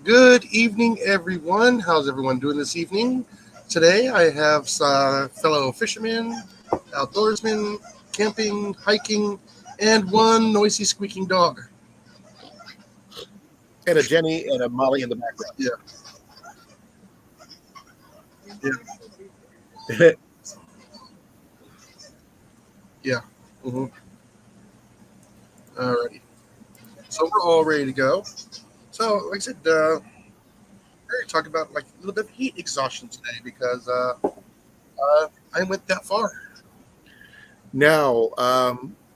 Good evening, everyone. How's everyone doing this evening? Today, I have fellow fishermen, outdoorsmen, camping, hiking, and one noisy squeaking dog. And a Jenny and a Molly in the background. Yeah, yeah, yeah. Mm-hmm. Alrighty. So we're all ready to go. So, like I said, we're going to talk about like a little bit of heat exhaustion today because I went that far. Now,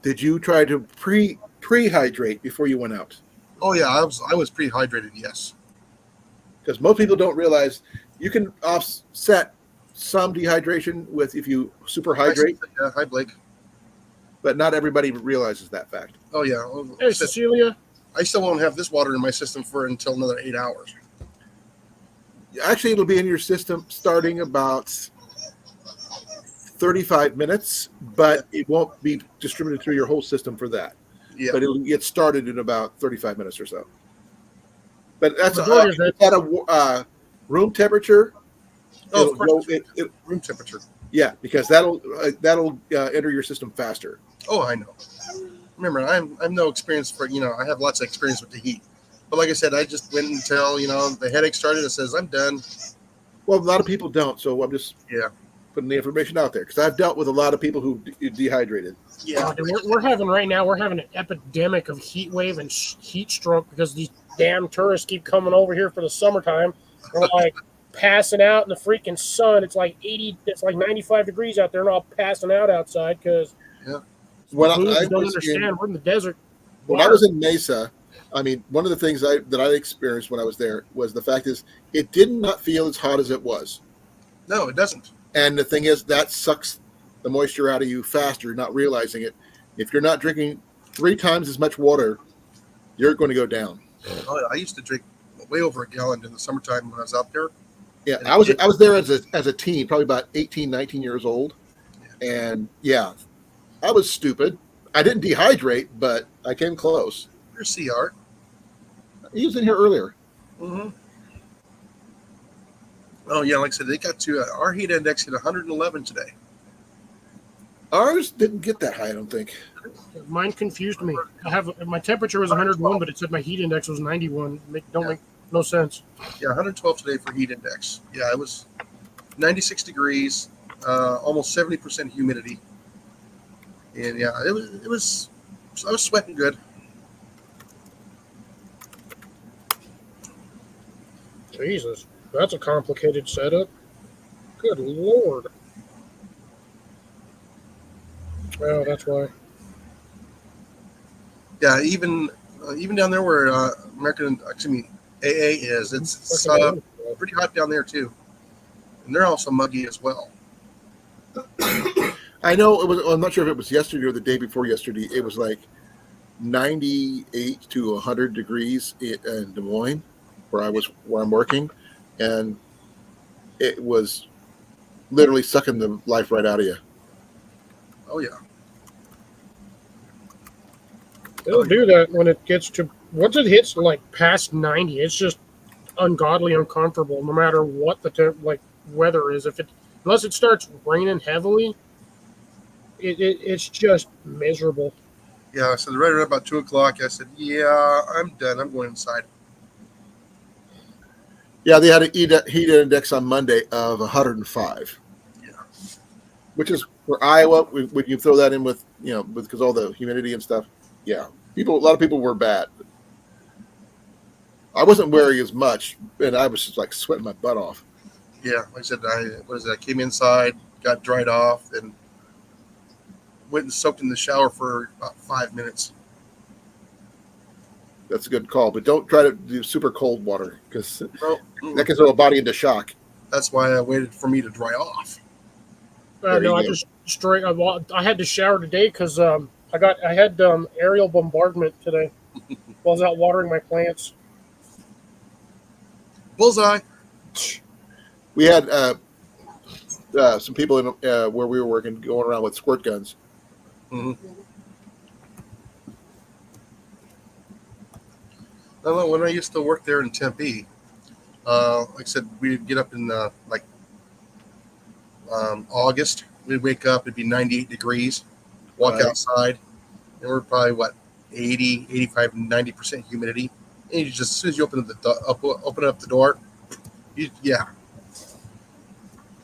did you try to prehydrate before you went out? Oh yeah, I was pre-hydrated. Yes. Because most people don't realize you can offset some dehydration with if you Hi, superhydrate, yeah, hi Blake. but not everybody realizes that fact. Oh yeah. Hey, Cecilia. I still won't have this water in my system for until another 8 hours. Actually, it'll be in your system starting about 35 minutes, but it won't be distributed through your whole system for that. Yeah. But it'll get started in about 35 minutes or so. But that's Majority of it- at a room temperature. Oh, of course. Room temperature. Yeah, because that'll enter your system faster. Oh, I know. Remember, I'm no experience for I have lots of experience with the heat. But like I said, I just went until the headache started. It says I'm done. Well, a lot of people don't, so I'm just Yeah. putting the information out there because I've dealt with a lot of people who dehydrated. Yeah. Oh, dude, we're having right now. We're having an epidemic of heat wave and heat stroke because these damn tourists keep coming over here for the summertime. They're like passing out in the freaking sun. It's like 80. It's like 95 degrees out there, and all passing out outside because When don't I understand. We're in the desert. when I was in Mesa, I mean, one of the things that I experienced when I was there was the fact is it did not feel as hot as it was. No, it doesn't. And the thing is, that sucks the moisture out of you faster, not realizing it. If you're not drinking 3 times as much water, you're going to go down. Oh, I used to drink way over a gallon in the summertime when I was out there. Yeah, I was there as a teen, probably about 18, 19 years old. And yeah, I was stupid. I didn't dehydrate, but I came close. Your CR. He was in here earlier. Mm-hmm. Oh yeah, like I said, they got to our heat index hit 111 today. Ours didn't get that high, I don't think. Mine confused me. I have my temperature was 101, but it said my heat index was 91. Don't make no sense. Yeah, 112 today for heat index. Yeah, it was 96 degrees, almost 70% humidity, and yeah, it was. I was sweating good. Jesus, that's a complicated setup. Good lord. Well, that's why. Yeah, even down there where AA is, it's pretty hot down there too, and they're also muggy as well. I know it was. I'm not sure if it was yesterday or the day before yesterday. It was like 98 to 100 degrees in Des Moines, where I'm working, and it was literally sucking the life right out of you. Oh yeah, It'll do that when it gets to once it hits like past 90. It's just ungodly uncomfortable, no matter what the weather is. Unless it starts raining heavily, it's just miserable. yeah. So right around about 2 o'clock, I said, "Yeah, I'm done. I'm going inside." Yeah, they had a heat index on Monday of 105. Yeah. Which is for Iowa. When you throw that in with because all the humidity and stuff, yeah, a lot of people were bad. I wasn't wearing as much, and I was just like sweating my butt off. Yeah, like I said, I came inside, got dried off, and went and soaked in the shower for about 5 minutes. That's a good call, but don't try to do super cold water because Well, that can throw a body into shock. that's why I waited for me to dry off. There No, you I go. just straight. I had to shower today because I had aerial bombardment today while I was out watering my plants. Bullseye. We had some people in where we were working going around with squirt guns. Mm-hmm. I don't know, when I used to work there in Tempe, Like I said, we'd get up in August. We'd wake up, it'd be 98 degrees, walk Right. outside, and we're probably, 80, 85, 90% humidity. And you just, as soon as you open up the door, you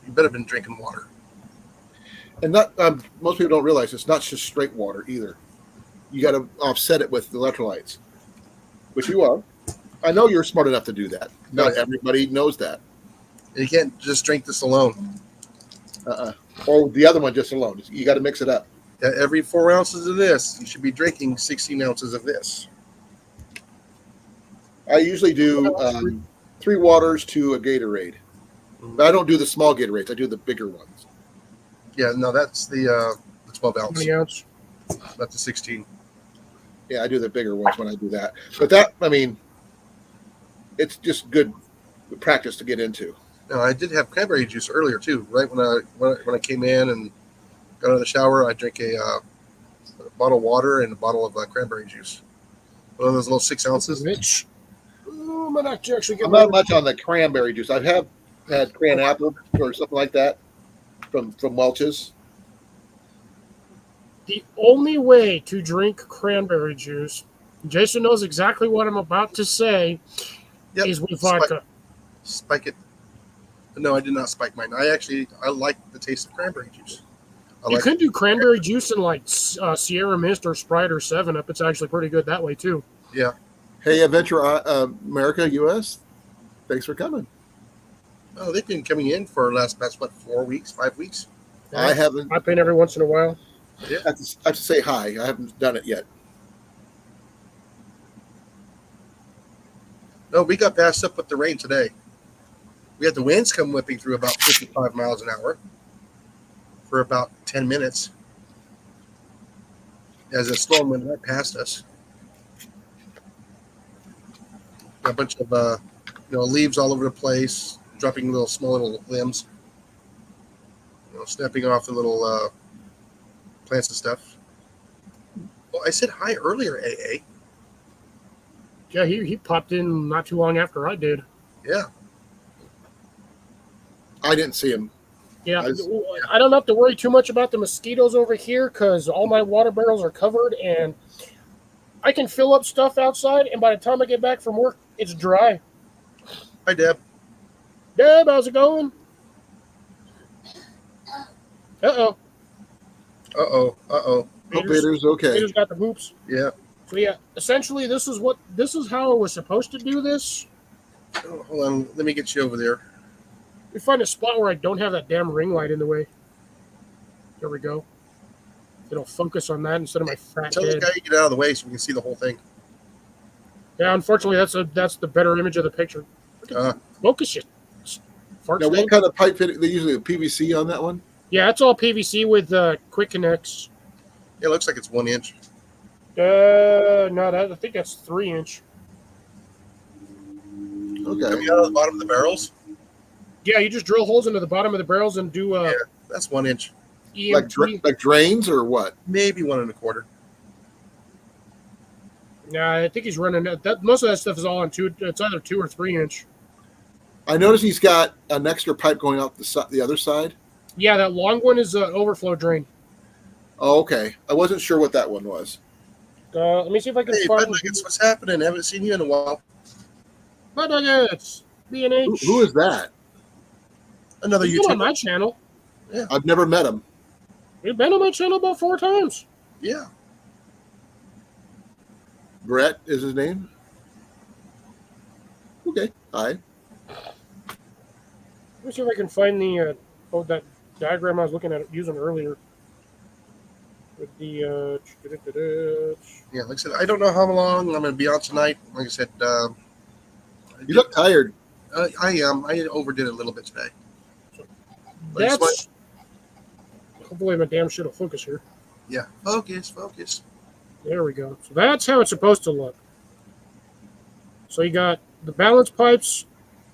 better have been drinking water. And not most people don't realize it's not just straight water either. You got to offset it with electrolytes, which you are. I know you're smart enough to do that. Not everybody knows that. And you can't just drink this alone. Or the other one just alone. You got to mix it up. Every 4 ounces of this, you should be drinking 16 ounces of this. I usually do 3 waters to a Gatorade. But I don't do the small Gatorades. I do the bigger ones. Yeah, no, that's the 12 ounce. 20 ounce. That's the 16. Yeah, I do the bigger ones when I do that. But that, I mean, it's just good practice to get into. No, I did have cranberry juice earlier too. Right when I came in and got out of the shower, I drank a bottle of water and a bottle of cranberry juice. One of those little 6 ounces. Rich. Oh, I might actually get I'm not much on the cranberry juice. I have had cran apple or something like that from Welch's. The only way to drink cranberry juice, Jason knows exactly what I'm about to say, Yep. is with vodka. Spike it. No, I did not spike mine. I like the taste of cranberry juice. You could do cranberry juice in like Sierra Mist or Sprite or 7-Up. It's actually pretty good that way too. Yeah. Hey, Adventure America US, thanks for coming. Oh, they've been coming in for the last 4 weeks, 5 weeks. I haven't. I paint every once in a while. I have to say hi. I haven't done it yet. No, we got passed up with the rain today. We had the winds come whipping through about 55 miles an hour for about 10 minutes as a storm went right past us. A bunch of leaves all over the place, dropping small little limbs, snapping off the little plants and stuff. Well, I said hi earlier, AA. Yeah, he popped in not too long after I did. Yeah. I didn't see him. Yeah, I don't have to worry too much about the mosquitoes over here because all my water barrels are covered and I can fill up stuff outside, and by the time I get back from work, it's dry. Hi, Deb. Deb, how's it going? Uh-oh. Uh-oh. Hope Vader's okay. Vader's got the hoops. Yeah. So yeah, essentially this is how I was supposed to do this. Oh, hold on. Let me get you over there. We find a spot where I don't have that damn ring light in the way. There we go. It'll focus on that instead of my fat Tell this head. guy to get out of the way so we can see the whole thing. Yeah, unfortunately, that's the better image of the picture. Focus it. Fart Now, snake. what kind of pipe fitting? They usually have PVC on that one. Yeah, it's all PVC with quick connects. It looks like it's 1 inch. No, I think that's 3-inch. Okay. Coming out of the bottom of the barrels? Yeah, you just drill holes into the bottom of the barrels and do Yeah, that's 1 inch. EMT. Like drains or what? Maybe 1 1/4. Nah, I think he's running that. Most of that stuff is all on 2. It's either 2 or 3-inch. I noticed he's got an extra pipe going out the other side. Yeah, that long one is an overflow drain. Oh, okay. I wasn't sure what that one was. Let me see if I can Hey, find. Bud Nuggets, what's happening? Haven't seen you in a while. Bud Nuggets, B&H. Who is that? Another He's been on YouTuber. my channel. I've never met him. He's been on my channel about 4 times. Yeah. Brett is his name. Okay. Hi. Let me see if I can find the that diagram I was looking at using earlier. With the Yeah, like I said, I don't know how long I'm going to be on tonight. Like I said, You look tired. I am. I overdid it a little bit today. But it's that's hopefully my damn shit will focus here. Yeah. Focus. There we go. So that's how it's supposed to look. So you got the balance pipes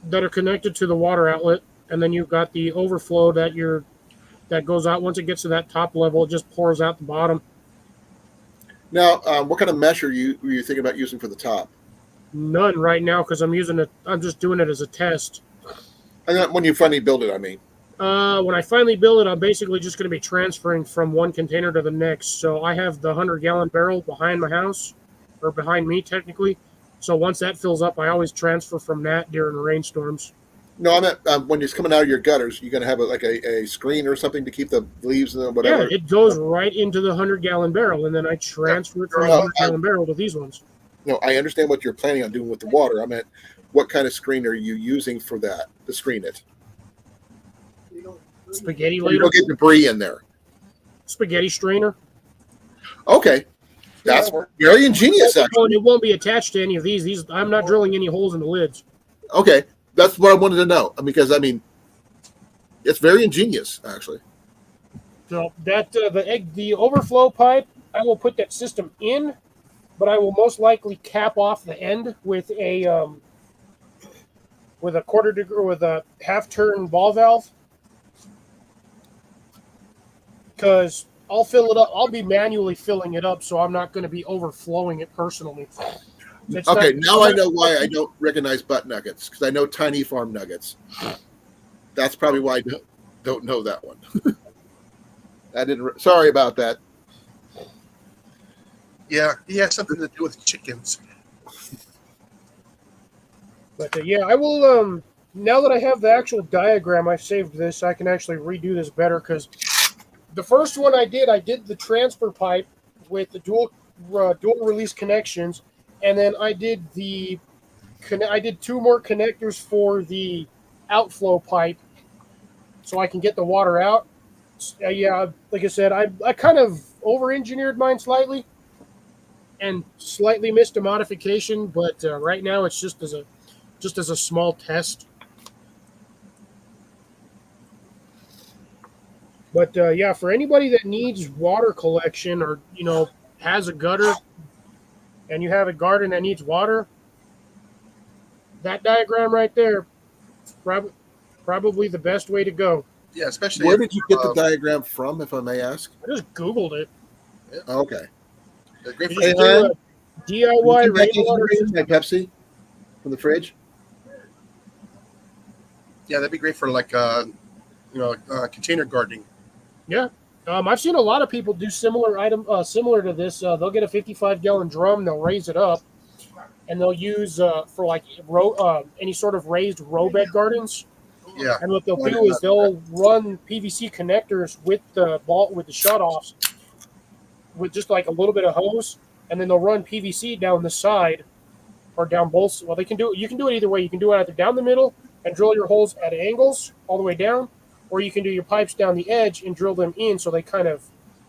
that are connected to the water outlet, and then you've got the overflow that goes out once it gets to that top level. It just pours out the bottom. Now, what kind of mesh were you thinking about using for the top? None right now because I'm using it. I'm just doing it as a test. And then when you finally build it, I mean. When I finally build it, I'm basically just going to be transferring from one container to the next. So I have the 100-gallon barrel behind my house, or behind me technically. So once that fills up, I always transfer from that during rainstorms. No, I meant when it's coming out of your gutters, you're going to have a screen or something to keep the leaves and Yeah, whatever. it goes right into the 100-gallon barrel, and then I transfer it from the No, 100-gallon barrel to these ones. No, I understand what you're planning on doing with the water. I meant, what kind of screen are you using for that to screen it? Spaghetti So you later, don't get debris in there. spaghetti strainer. Okay, that's very ingenious, Oh, and actually. it won't be attached to any of these. These I'm not drilling any holes in the lids. Okay, that's what I wanted to know because I mean, it's very ingenious, actually. So that the overflow pipe, I will put that system in, but I will most likely cap off the end with a quarter degree with a half turn ball valve, because I'll fill it up. I'll be manually filling it up, so I'm not going to be overflowing it personally. Okay, now I know why I don't recognize butt nuggets because I know Tiny Farm nuggets. That's probably why I don't know that one. I didn't. Sorry about that. Yeah, he has something to do with chickens. But yeah, I will. Now that I have the actual diagram, I saved this. I can actually redo this better because the first one I did the transfer pipe with the dual release connections, and then I did I did two more connectors for the outflow pipe, so I can get the water out. Yeah, like I said, I kind of over-engineered mine slightly, and slightly missed a modification. But right now, it's just as a small test. But yeah, for anybody that needs water collection or has a gutter and you have a garden that needs water, that diagram right there, probably the best way to go. Yeah, especially Where did you get the diagram from, if I may ask? I just Googled it. Okay. great for Just do hon, a DIY Can you rainwater get my Pepsi from the fridge? yeah, that'd be great for like container gardening. Yeah. I've seen a lot of people do similar to this. They'll get a 55-gallon drum, they'll raise it up, and they'll use for like any sort of raised row bed gardens. Yeah, And what they'll do is they'll run PVC connectors with the shutoffs with just like a little bit of hose, and then they'll run PVC down the side or down both. Well, you can do it either way. You can do it either down the middle and drill your holes at angles all the way down, or you can do your pipes down the edge and drill them in so they kind of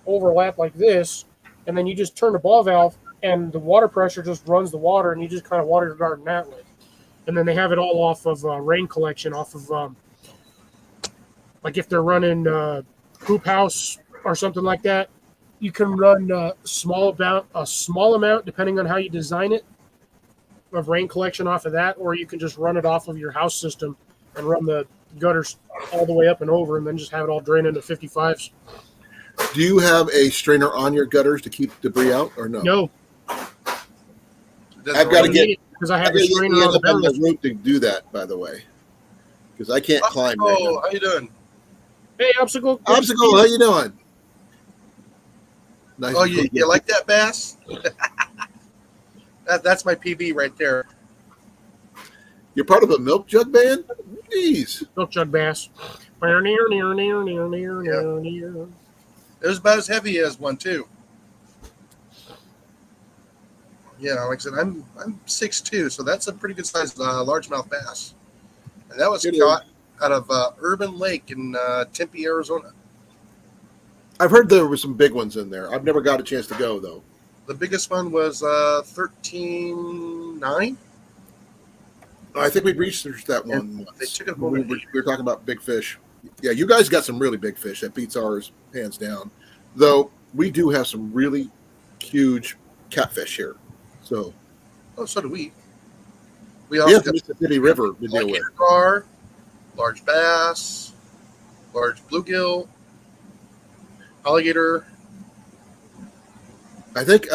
overlap like this, and then you just turn the ball valve and the water pressure just runs the water, and you just kind of water your garden that way. And then they have it all off of rain collection, off of like if they're running hoop house or something like that, you can run a small amount depending on how you design it of rain collection off of that, or you can just run it off of your house system and run the gutters all the way up and over, and then just have it all drain into 55s. Do you have a strainer on your gutters to keep debris out, or no? No, I've got to get because I have the strainer on the on the barrels. roof to do that, by the way, because I can't climb. Oh, Right now. how you doing? Hey, Obstacle. Obstacle, how you doing? Nice. Oh, you like that bass? That's my PB right there. You're part of a milk jug band? Jeez. Milk jug bass. It was about as heavy as one too. Yeah, like I said, I'm 6'2", so that's a pretty good sized largemouth bass, and that was caught out of Urban Lake in Tempe, Arizona. I've heard there were some big ones in there. I've never got a chance to go though. The biggest one was 13.9. I think we researched that one. They Once. took it we over. were talking about big fish. Yeah, you guys got some really big fish. That beats ours hands down. Though we do have some really huge catfish here. So, Oh, so do we. We also the got Mississippi River to deal with. alligator gar, large bass, large bluegill, alligator. I think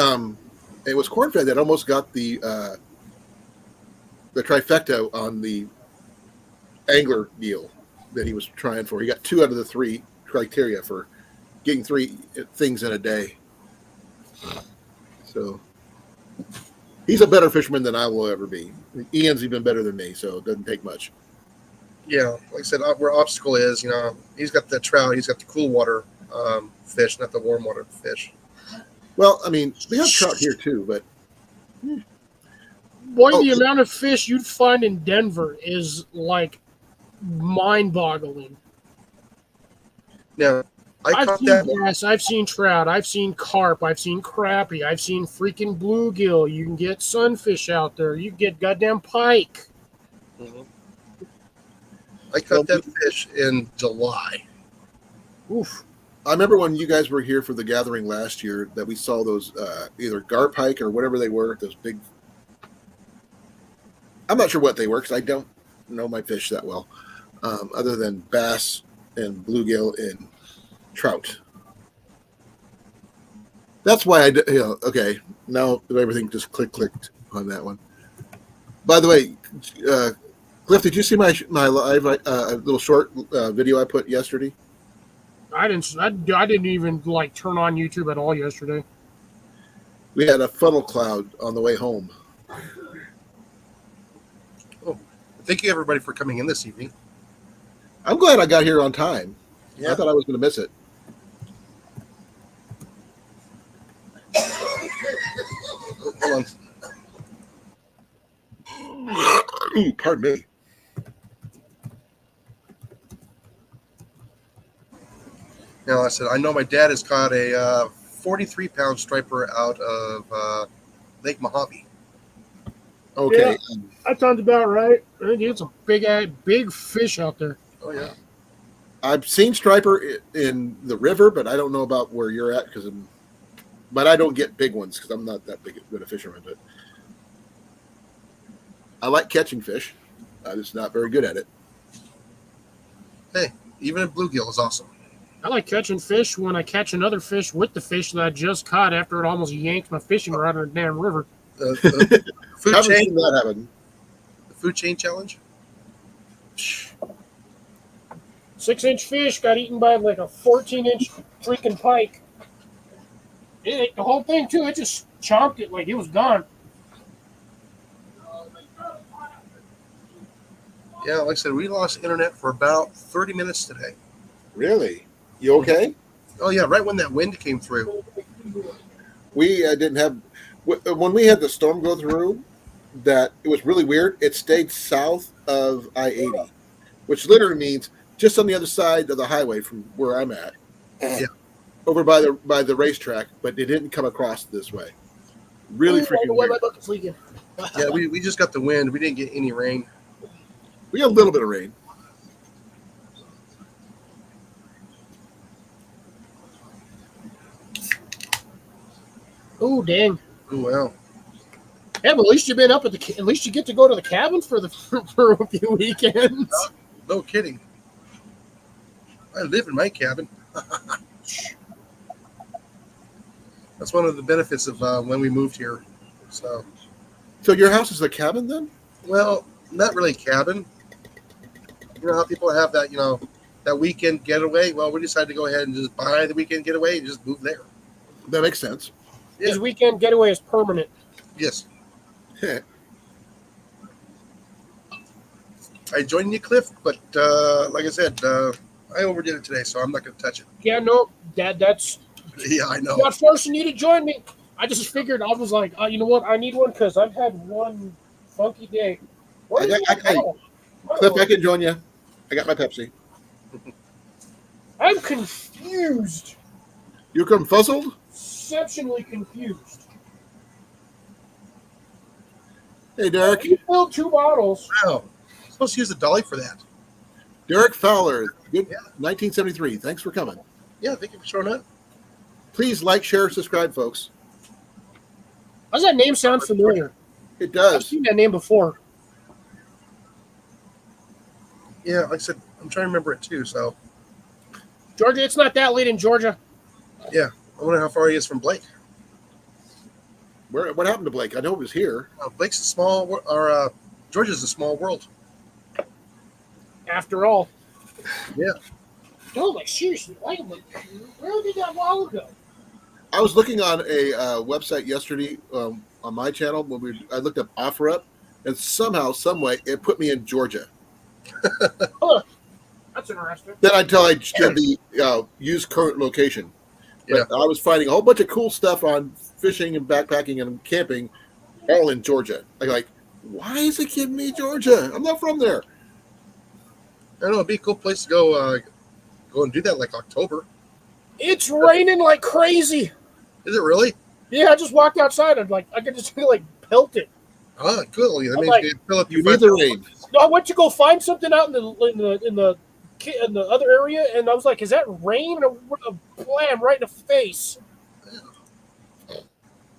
it was Cornfed that almost got the the trifecta on the angler deal that he was trying for. He got 2 out of the 3 criteria for getting 3 things in a day. So he's a better fisherman than I will ever be. Ian's even better than me, so it doesn't take much. Yeah, like I said, where obstacle is, he's got the trout, he's got the cool water fish, not the warm water fish. Well, I mean, we have trout here too, but Boy, the amount of fish you'd find in Denver is like mind-boggling. Now, I've seen bass, I've seen trout, I've seen carp, I've seen crappie, I've seen freaking bluegill. You can get sunfish out there. You can get goddamn pike. Mm-hmm. I caught that fish in July. Oof. I remember when you guys were here for the gathering last year that we saw those either gar pike or whatever they were, those big. I'm not sure what they were because I don't know my fish that well, other than bass and bluegill and trout. That's why okay, now everything just clicked on that one. By the way, Cliff, did you see my live little short video I put yesterday? I didn't even like turn on YouTube at all yesterday. We had a funnel cloud on the way home. Oh, thank you everybody for coming in this evening. I'm glad I got here on time. Yeah. I thought I was going to miss it. Hold on. Ooh, pardon me. Now, I said, I know my dad has caught a 43-pound striper out of Lake Mojave. Okay. Yeah, that sounds about right. It's a big fish out there. Oh, yeah. I've seen striper in the river, but I don't know about where you're at but I don't get big ones because I'm not that good a fisherman. But I like catching fish. I'm just not very good at it. Hey, even a bluegill is awesome. I like catching fish when I catch another fish with the fish that I just caught after it almost yanked my fishing rod in the damn river. The food Haven't chain. seen that happen. The food chain challenge. 6-inch fish got eaten by like a 14-inch freaking pike. It ate the whole thing too. It just chomped it like it was gone. Yeah, like I said, we lost internet for about 30 minutes today. Really? You okay? Oh, yeah, right when that wind came through. We didn't have when we had the storm go through. That it was really weird. It stayed south of I-80, which literally means just on the other side of the highway from where I'm at. Yeah. Over by the racetrack, but it didn't come across this way. Really freaking weird. Yeah, we just got the wind. We didn't get any rain. We got a little bit of rain. Oh dang! Oh, well. Yeah, but at least you've been up at least you get to go to the cabin for a few weekends. No kidding. I live in my cabin. That's one of the benefits of when we moved here. So your house is a cabin then? well, not really cabin. You know how people have that, that weekend getaway? Well, we decided to go ahead and just buy the weekend getaway and just move there. That makes sense. Yeah. His weekend getaway is permanent. Yes. I joined you, Cliff, but like I said, I overdid it today, so I'm not going to touch it. Yeah, no, that's Yeah, I know. not forcing you to join me. I just figured I was like, you know what? I need one because I've had one funky day. Cliff, I can join you. I got my Pepsi. I'm confused. You come fuzzled? Exceptionally confused. Hey, Derek. You filled 2 bottles. Wow. I'm supposed to use the dolly for that. Derek Fowler, good. Yeah. 1973. Thanks for coming. Yeah, thank you for showing up. Please like, share, subscribe, folks. Does that name sound familiar? It I've does. seen that name before. Yeah, like I said, I'm trying to remember it too, so Georgia, it's not that late in Georgia. yeah. I wonder how far he is from Blake. What happened to Blake? I know he was here. Blake's a small, or Georgia's a small world. After all. Yeah. No, like seriously, like where did that while ago? I was looking on a website yesterday on my channel when I looked up OfferUp, and somehow, some way, it put me in Georgia. Huh. That's interesting. Then until I did the use current location. Yeah. But I was finding a whole bunch of cool stuff on fishing and backpacking and camping, all in Georgia. Like, why is it giving me Georgia? I'm not from there. I don't know. It'd be a cool place to go. Go and do that like October. It's raining like crazy. Is it really? Yeah, I just walked outside and I could just feel like pelted. Ah, cool. That I'm means like, you fill up You your need the rain. No, I went to go find something out in the other area, and I was like, "Is that rain?" And a blam right in the face.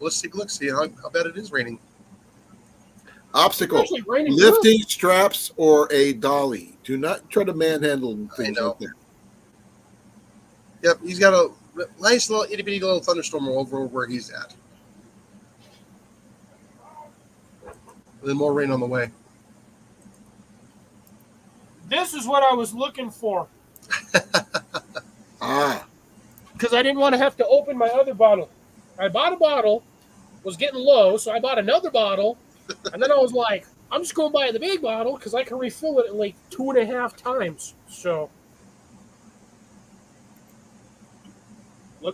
Let's take a look. See how bad it is raining. It's Obstacle. actually raining. Lifting straps or a dolly. Do not try to manhandle things know. out there. Yep, he's got a nice little itty bitty little thunderstorm over where he's at. And then more rain on the way. This is what I was looking for Ah, because I didn't want to have to open my other bottle. I bought a bottle, was getting low, so I bought another bottle, and then I was like, I'm just going to buy the big bottle because I can refill it like 2.5 times. So,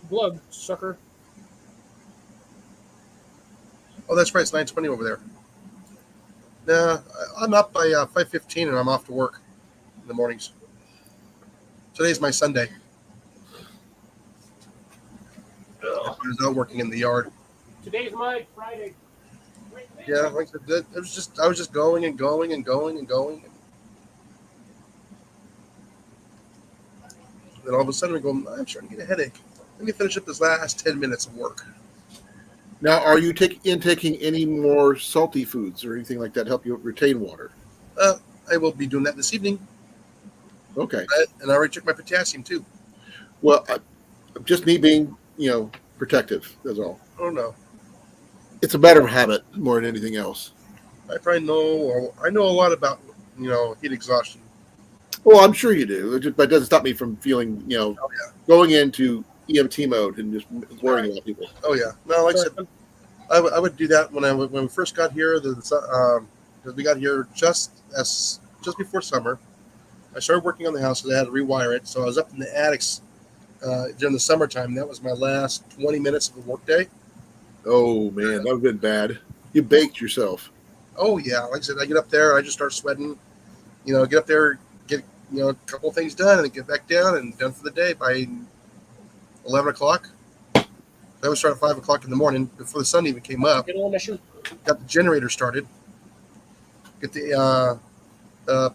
glug, sucker. Oh, that's right. It's 9:20 over there. Nah, I'm up by 5:15 and I'm off to work in the mornings. Today's my Sunday. I was out working in the yard. Today's my Friday. Yeah, like I said, I was just going and going and going and going. Then all of a sudden I go, I'm starting to get a headache. Let me finish up this last 10 minutes of work. now are you taking any more salty foods or anything like that to help you retain water? I will be doing that this evening. Okay. And I already took my potassium too. Well, just me being, protective. That's all. Oh no. It's a matter of habit more than anything else. I probably I know a lot about, heat exhaustion. Well, I'm sure you do, but it doesn't stop me from feeling, yeah. going into EMT mode and just worrying about people. Oh yeah. No, like I said, I would do that when we first got here. Because we got here just before summer. I started working on the house because I had to rewire it. So I was up in the attics during the summertime. That was my last 20 minutes of the workday. Oh man, that would have been bad. You baked yourself. Oh yeah. Like I said, I get up there, I just start sweating. Get up there, get a couple of things done, and then get back down and done for the day by 11 o'clock. That would start at 5 o'clock in the morning before the sun even came up. Get on my shoe. Got the generator started. Get the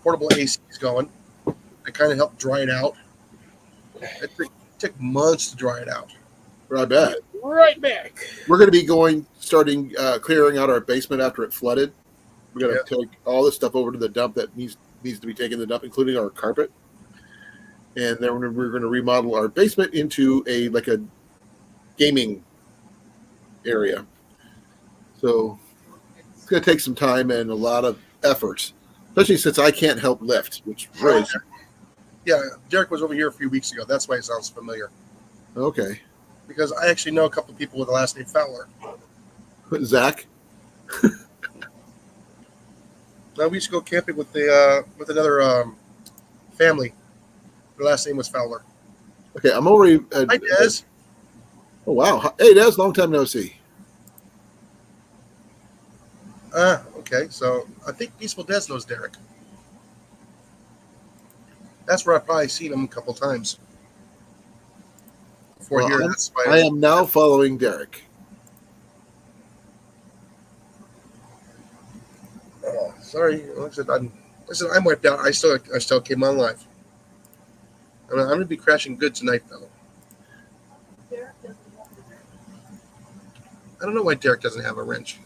portable ACs going. I kind of helped dry it out. It took months to dry it out. I bet. Right back. We're going to be starting clearing out our basement after it flooded. We're going to take all this stuff over to the dump that needs to be taken to the dump, including our carpet. And then we're going to remodel our basement into a gaming area. So it's going to take some time and a lot of effort, especially since I can't help lift, which really. Yeah, Derek was over here a few weeks ago. That's why it sounds familiar. Okay. Because I actually know a couple of people with the last name Fowler. Zach? Now we used to go camping with another family. Their last name was Fowler. Okay, I'm already. Hi, Des. Oh wow! Hey, Des, long time no see. Okay. So I think Peaceful Des knows Derek. That's where I've probably seen him a couple times. Before here, that's why I am now following Derek. Oh, sorry. Like I said, I'm wiped out. I still came on live. I'm going to be crashing good tonight, though. I don't know why Derek doesn't have a wrench.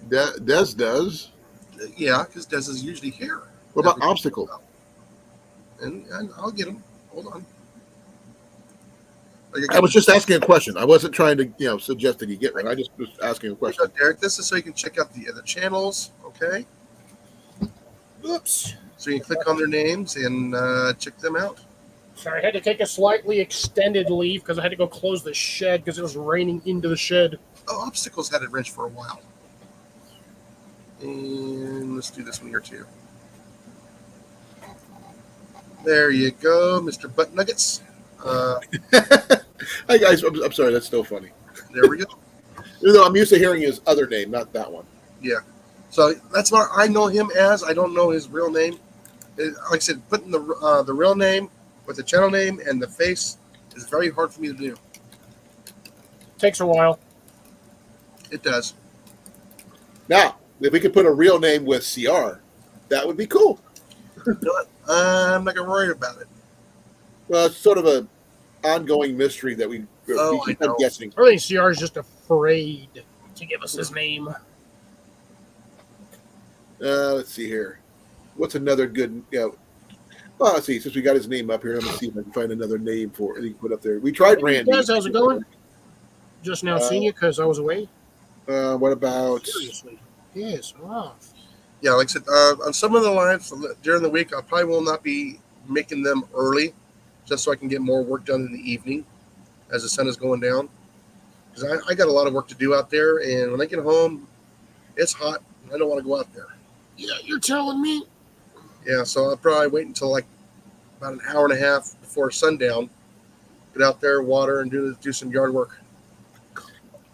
Des does. Yeah, because Des is usually here. What about obstacle? And I'll get him. Hold on. Like I was just asking a question. I wasn't trying to suggest that you get one. I just was asking a question. Derek, this is so you can check out the channels. Okay. Oops. So you can click on their names and check them out. Sorry, I had to take a slightly extended leave because I had to go close the shed because it was raining into the shed. Oh, Obstacles had it wrench for a while. And let's do this one here too. There you go, Mr. Butt Nuggets. Hi guys, I'm sorry. That's still funny. There we go. Even though I'm used to hearing his other name, not that one. Yeah. So that's what I know him as. I don't know his real name. Like I said, putting the real name with the channel name and the face is very hard for me to do. Takes a while. It does. Now, if we could put a real name with CR, that would be cool. You know what? I'm not gonna worry about it. Well, it's sort of a ongoing mystery that we keep I know. guessing. I think CR is just afraid to give us his name. Let's see here. What's another good? Well, let's see. Since we got his name up here, let me see if I can find another name for it. You can put up there. We tried Randy. Guys, how's it going? Just now seen you because I was away. What about? Seriously. Yes, off. Yeah, like I said, on some of the lives during the week, I probably will not be making them early, just so I can get more work done in the evening as the sun is going down. Because I got a lot of work to do out there, and when I get home, it's hot. And I don't want to go out there. Yeah, you're telling me? Yeah, so I'll probably wait until like about an hour and a half before sundown. Get out there, water, and do some yard work.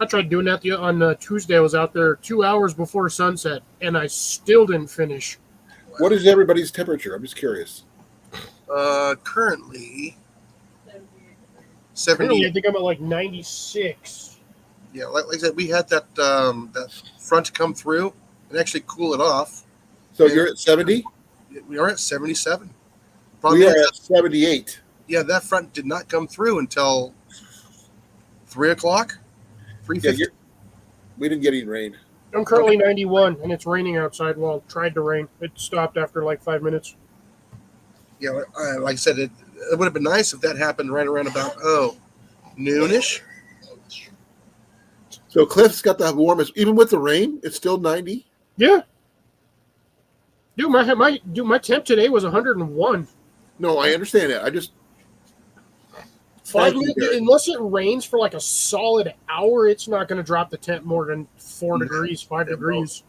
I tried doing that on Tuesday. I was out there 2 hours before sunset, and I still didn't finish. What is everybody's temperature? I'm just curious. Currently, Currently, 70. I think I'm at like 96. Yeah, like I said, we had that front come through and actually cool it off. So you're at 70? We are at 77. We Problem are is, at 78. yeah, that front did not come through until 3 o'clock, Yeah, 3:50. we didn't get any rain. I'm currently 91, and it's raining outside. Well, it tried to rain. It stopped after like 5 minutes. Yeah, like I said, it would have been nice if that happened right around about noonish. So Cliff's got the warmest, even with the rain, it's still 90. Yeah. Dude, my temp today was 101. No, I understand that. I just 5 Thank you, minutes, Derek. unless it rains for like a solid hour, it's not going to drop the temp more than 4 degrees, 5 It degrees.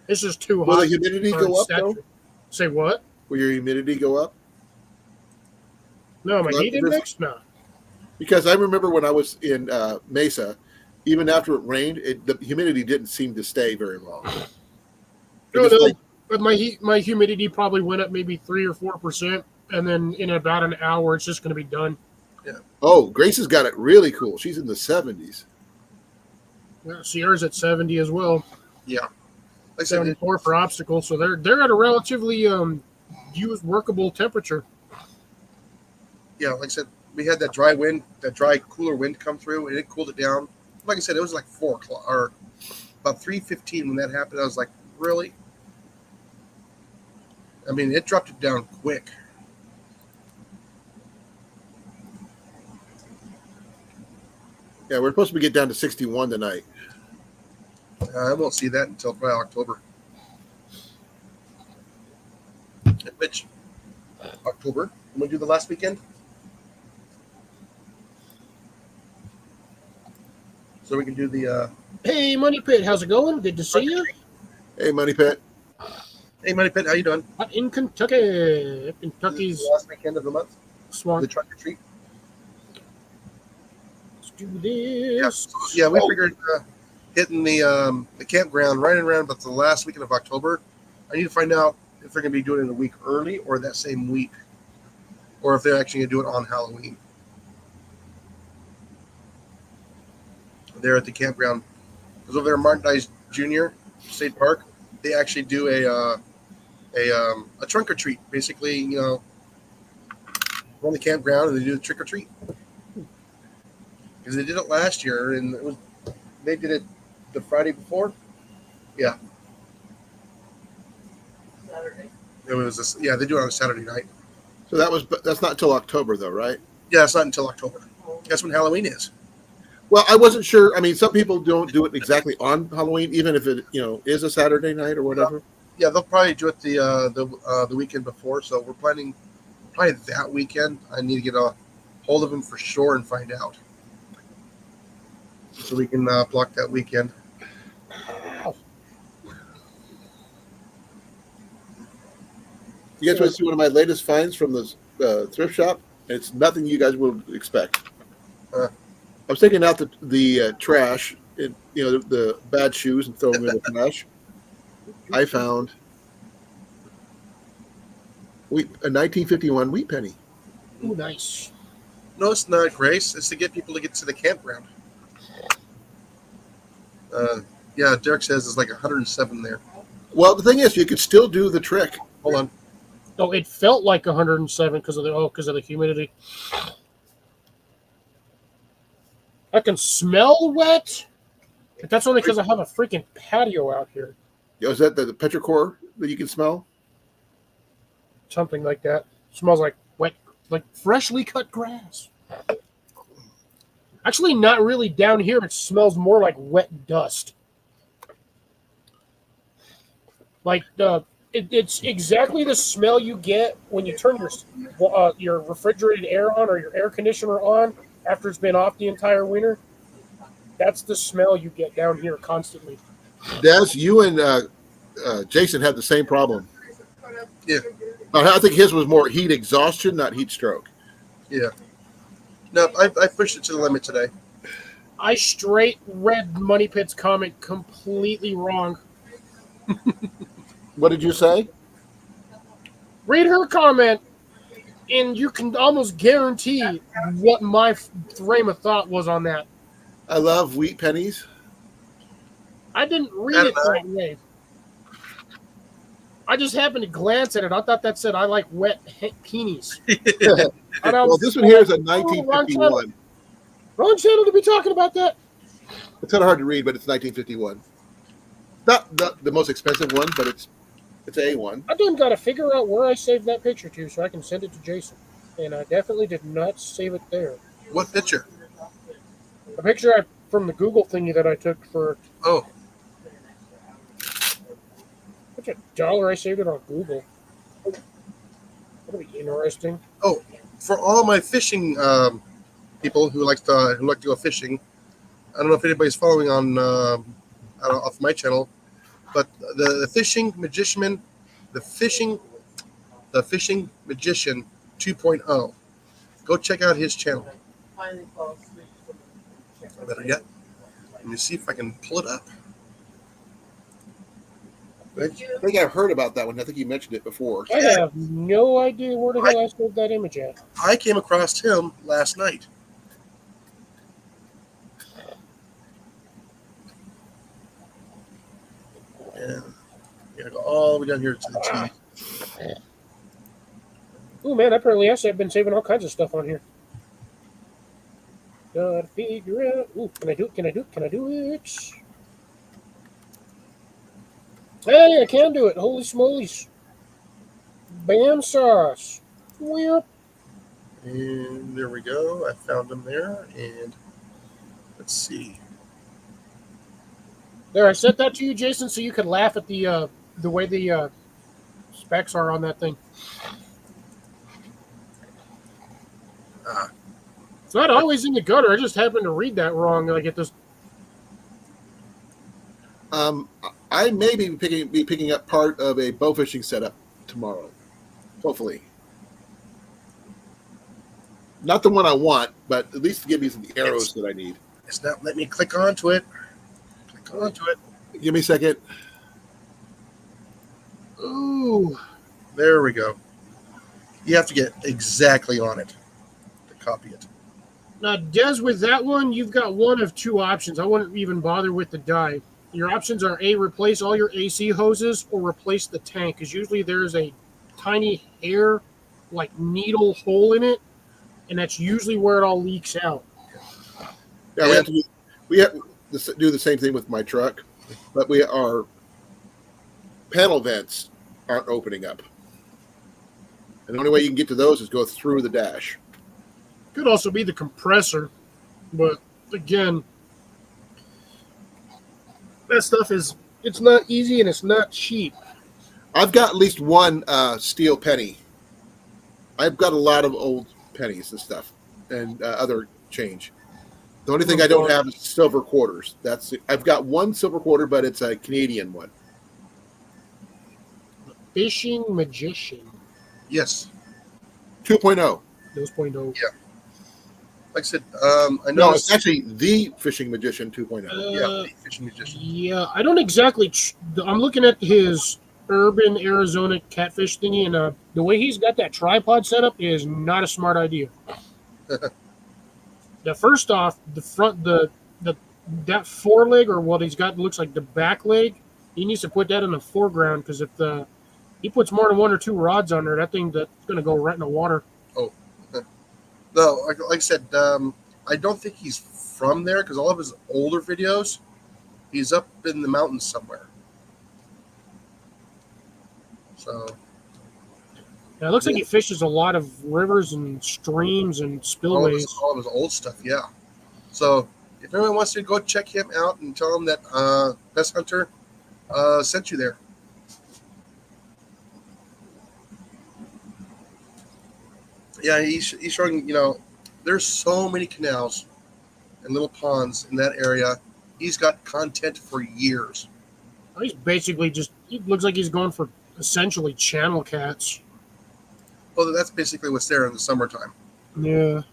It's just too will hot. the humidity for go up stature. though? Say what? Will your humidity go up? No, my Not heat this- index? No. Because I remember when I was in Mesa, even after it rained, the humidity didn't seem to stay very long. It No, just, no. like, But my humidity probably went up maybe 3 or 4%, and then in about an hour, it's just going to be done. oh, Grace has got it really cool. She's in the 70s. Yeah, Sierra's at 70 as well. Yeah, like I said, 74 for obstacles, so they're at a relatively workable temperature. yeah, like I said, we had that dry wind, that dry cooler wind come through, and it cooled it down. Like I said, it was like 4 o'clock or about 3:15 when that happened. I was like, really? I mean, it dropped it down quick. Yeah, we're supposed to get down to 61 tonight. I won't see that until probably October. Which October? I'm gonna do the last weekend. So we can do the. Hey, Money Pit, how's it going? Good to see you. Hey, Money Pit. Hey, Money Pit, how you doing? Out in Kentucky. Kentucky's The last weekend of the month. The swamp. trunk or treat. Let's do this. Yeah, we Oh. figured hitting the campground right around about the last weekend of October. I need to find out if they're gonna be doing it a week early or that same week, or if they're actually gonna do it on Halloween. There at the campground, because over there, Martin Dice Jr. State Park, they actually do a trunk or treat. Basically, on the campground, and they do the trick or treat. Because they did it last year, and they did it the Friday before. Yeah, Saturday. it was. They do it on a Saturday night. So that's not until October, though, right? Yeah, it's not until October. Oh, That's when Halloween is. Well, I wasn't sure. I mean, some people don't do it exactly on Halloween, even if it is a Saturday night or whatever. Yeah, they'll probably do it the weekend before. So we're planning probably that weekend. I need to get a hold of him for sure and find out, so we can block that weekend. You guys want to see one of my latest finds from the thrift shop? It's nothing you guys would expect. I was taking out the trash, the bad shoes, and throwing them in the trash. I found a 1951 wheat penny. Ooh, nice. No, it's not, Grace. It's to get people to get to the campground. Yeah, Derek says it's like 107 there. Well, the thing is, you could still do the trick. Hold on. Oh, it felt like 107 because of the humidity. I can smell wet, but that's only because I have a freaking patio out here. Is that the petrichor that you can smell? Something like that. Smells like wet, like freshly cut grass. Actually, not really down here. It smells more like wet dust. Like it's exactly the smell you get when you turn your refrigerated air on or your air conditioner on after it's been off the entire winter. That's the smell you get down here constantly. Des, you and Jason had the same problem. Yeah. I think his was more heat exhaustion, not heat stroke. Yeah. No, I pushed it to the limit today. I straight read Money Pit's comment completely wrong. What did you say? Read her comment, and you can almost guarantee what my frame of thought was on that. I love wheat pennies. I didn't read it that way. I just happened to glance at it. I thought that said I like wet peenies. Well, this one here is a 1951. Wrong channel to be talking about that. It's kind of hard to read, but it's 1951. Not the most expensive one, but it's A1. I done got to figure out where I saved that picture to so I can send it to Jason. And I definitely did not save it there. What picture? A picture from the Google thingy that I took for... Oh. What's $1 I saved it on Google. That'll be interesting. Oh, for all my fishing people who like to go fishing, I don't know if anybody's following on off my channel, but the fishing magician 2.0. Go check out his channel. Better yet, let me see if I can pull it up. I think I've heard about that one. I think you mentioned it before. I have no idea where the hell I saved that image at. I came across him last night. And you gotta go all the way down here to the T. Oh man, apparently I've been saving all kinds of stuff on here. Gotta figure out. Ooh, can I do it? Hey, I can do it. Holy smolies. Bam sauce. Whip. And there we go. I found him there. And let's see. There, I sent that to you, Jason, so you could laugh at the way the specs are on that thing. It's not always in the gutter. I just happened to read that wrong. Like at this. I may be picking up part of a bow fishing setup tomorrow. Hopefully. Not the one I want, but at least to give me some arrows that I need. It's not letting me click onto it. Click onto it. Give me a second. Ooh. There we go. You have to get exactly on it to copy it. Now, Des, with that one, you've got one of two options. I wouldn't even bother with the dye. Your options are A, replace all your AC hoses, or replace the tank, because usually there's a tiny hair, like needle hole in it, and that's usually where it all leaks out. Yeah, we have to do the same thing with my truck, but our panel vents aren't opening up. And the only way you can get to those is go through the dash. Could also be the compressor. But again, that stuff it's not easy and it's not cheap. I've got at least one steel penny. I've got a lot of old pennies and stuff and other change. The only thing I don't have is silver quarters. I've got one silver quarter, but it's a Canadian one. Fishing Magician. Yes. 2.0. Those point oh. Yeah. Like I said, I know No, it's actually the Fishing Magician 2.0. yeah, the Fishing Magician. Yeah, I don't exactly. I'm looking at his urban Arizona catfish thingy, and the way he's got that tripod set up is not a smart idea. First off, the front, that foreleg or what he's got looks like the back leg. He needs to put that in the foreground because if he puts more than one or two rods on there, that thing that's gonna go right in the water. Oh, no, like I said, I don't think he's from there because all of his older videos, he's up in the mountains somewhere. So. Yeah, it looks like he fishes a lot of rivers and streams and spillways. All of his old stuff, yeah. So if anyone wants to go check him out and tell him that Best Hunter sent you there. Yeah, he's showing, there's so many canals and little ponds in that area. He's got content for years. He's basically he looks like he's going for essentially channel cats. Well, that's basically what's there in the summertime. Yeah. You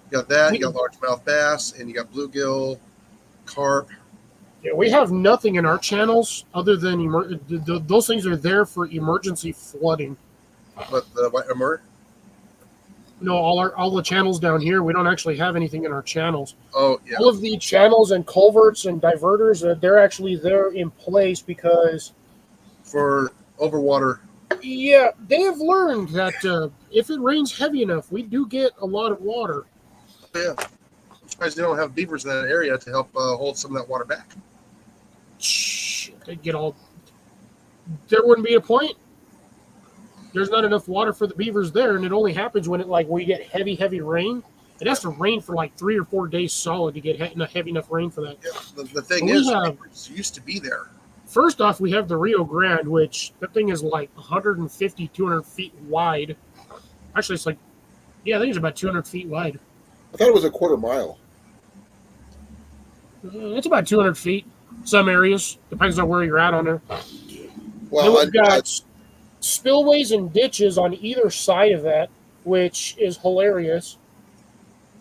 got that, you got largemouth bass, and you got bluegill, carp. Yeah, we have nothing in our channels other than those things are there for emergency flooding. But the white emmer. No, all the channels down here, we don't actually have anything in our channels. Oh, yeah. All of the channels and culverts and diverters, they're actually there in place because For overwater. yeah, they have learned that if it rains heavy enough, we do get a lot of water. Yeah. I'm surprised they don't have beavers in that area to help hold some of that water back. They get all. There wouldn't be a point. There's not enough water for the beavers there, and it only happens when we get heavy rain. It has to rain for like 3 or 4 days solid to get heavy enough rain for that. Yeah, the thing is, beavers used to be there. First off, we have the Rio Grande, which that thing is like 150, 200 feet wide. Actually, it's like, yeah, I think it's about 200 feet wide. I thought it was a quarter mile. It's about 200 feet. Some areas depends on where you're at on there. Well, Then we've got spillways and ditches on either side of that, which is hilarious.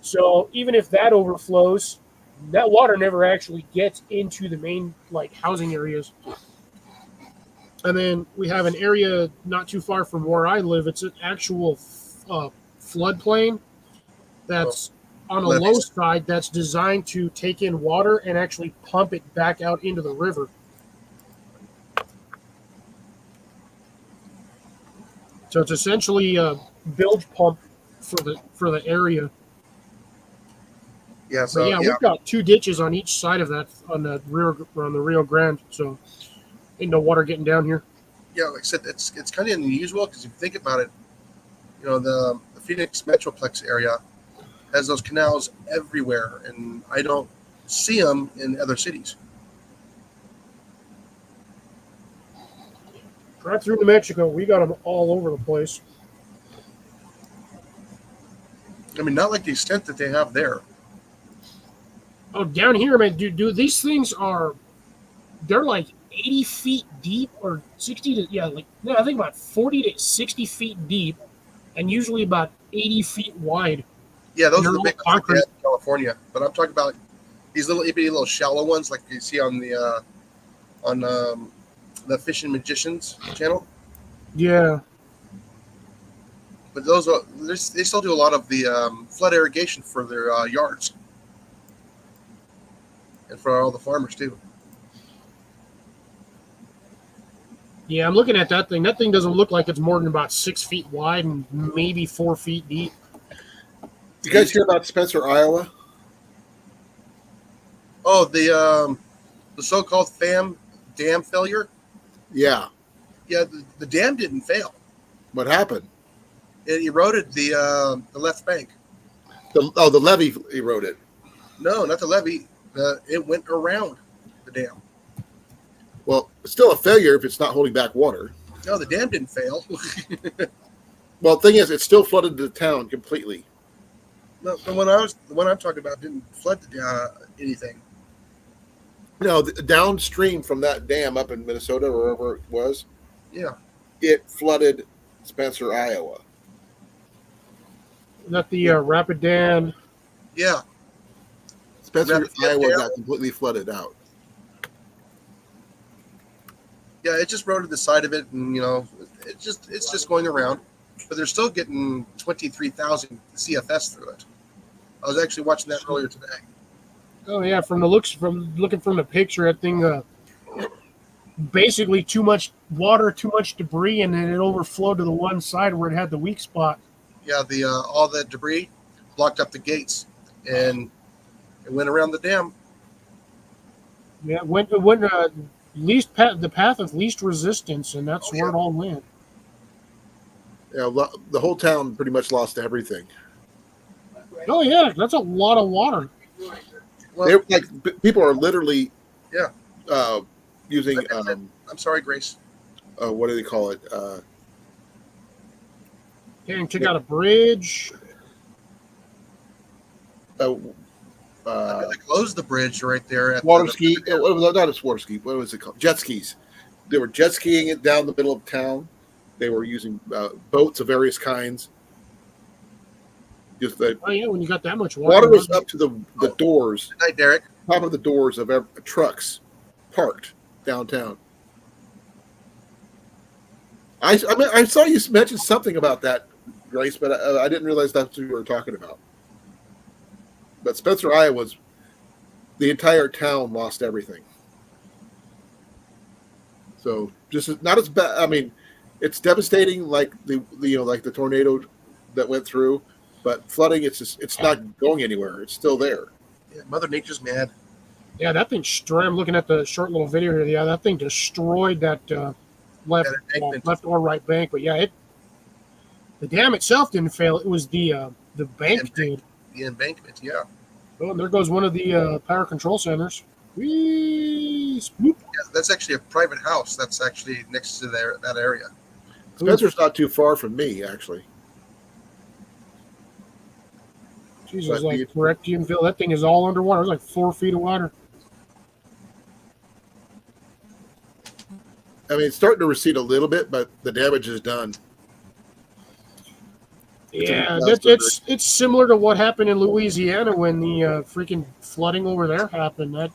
So even if that overflows, that water never actually gets into the main housing areas. And then we have an area not too far from where I live. It's an actual floodplain that's on a low side that's designed to take in water and actually pump it back out into the river. So it's essentially a bilge pump for the area. Yeah, so we've got 2 ditches on each side of that on the Rio Grande. So ain't no water getting down here. Yeah, like I said, it's kind of unusual because if you think about it, the Phoenix Metroplex area has those canals everywhere, and I don't see them in other cities. Right through New Mexico, we got them all over the place. I mean, not like the extent that they have there. Oh, down here, man, dude, these things they're like 80 feet deep or 60 to, I think about 40 to 60 feet deep and usually about 80 feet wide. Yeah, those are the big ones in California. But I'm talking about these little shallow ones like you see on the Fishing Magicians channel. Yeah. But they still do a lot of the flood irrigation for their yards. And for all the farmers, too. Yeah, I'm looking at that thing. That thing doesn't look like it's more than about 6 feet wide and maybe 4 feet deep. You guys hear about Spencer, Iowa? Oh, the so-called dam failure? Yeah. Yeah, the dam didn't fail. What happened? It eroded the left bank. The levee eroded. No, not the levee. It went around the dam. Well, it's still a failure if it's not holding back water. No, the dam didn't fail. Well, the thing is, it still flooded the town completely. No, the one I'm talking about didn't flood anything. No, downstream from that dam up in Minnesota or wherever it was, Yeah. it flooded Spencer, Iowa. Not the Rapidan. Yeah. Spencer, Rapidan Iowa Dam? got completely flooded out. Yeah, it just rode to the side of it, and it's just going around. But they're still getting 23,000 CFS through it. I was actually watching that earlier today. Oh yeah, from looking from the picture, that thing basically too much water, too much debris, and then it overflowed to the one side where it had the weak spot. Yeah, the all that debris blocked up the gates, and it went around the dam. Yeah, it went the path of least resistance, and that's where it all went. Yeah, the whole town pretty much lost everything. Oh yeah, that's a lot of water. Well, People are literally, Yeah. using I'm sorry, Grace. what do they call it? And took out a bridge. They closed the bridge right there at Water ski. Not a water ski. What was it called? Jet skis. They were jet skiing it down the middle of town. They were using boats of various kinds. Just the Oh yeah, when you got that much water. water was up to the doors, Good night, Derek. top of the doors of trucks parked downtown. I saw you mention something about that, Grace, but I didn't realize that's what you were talking about. But Spencer, Iowa, the entire town lost everything. So just not as bad. I mean, it's devastating, like the tornado that went through, but flooding, it's not going anywhere. It's still there. Yeah, Mother Nature's mad. Yeah, that thing destroyed. I'm looking at the short little video here. Yeah, that thing destroyed that left or right bank. But yeah, the dam itself didn't fail. It was the bank did. The embankment, yeah. Oh, and there goes one of the power control centers. Whee! Swoop. Yeah, that's actually a private house. That's actually next to that area. Spencer's not too far from me, actually. Jesus, like correct you and Phil. That thing is all underwater. It's like 4 feet of water. I mean, it's starting to recede a little bit, but the damage is done. Yeah, it's similar to what happened in Louisiana when the freaking flooding over there happened.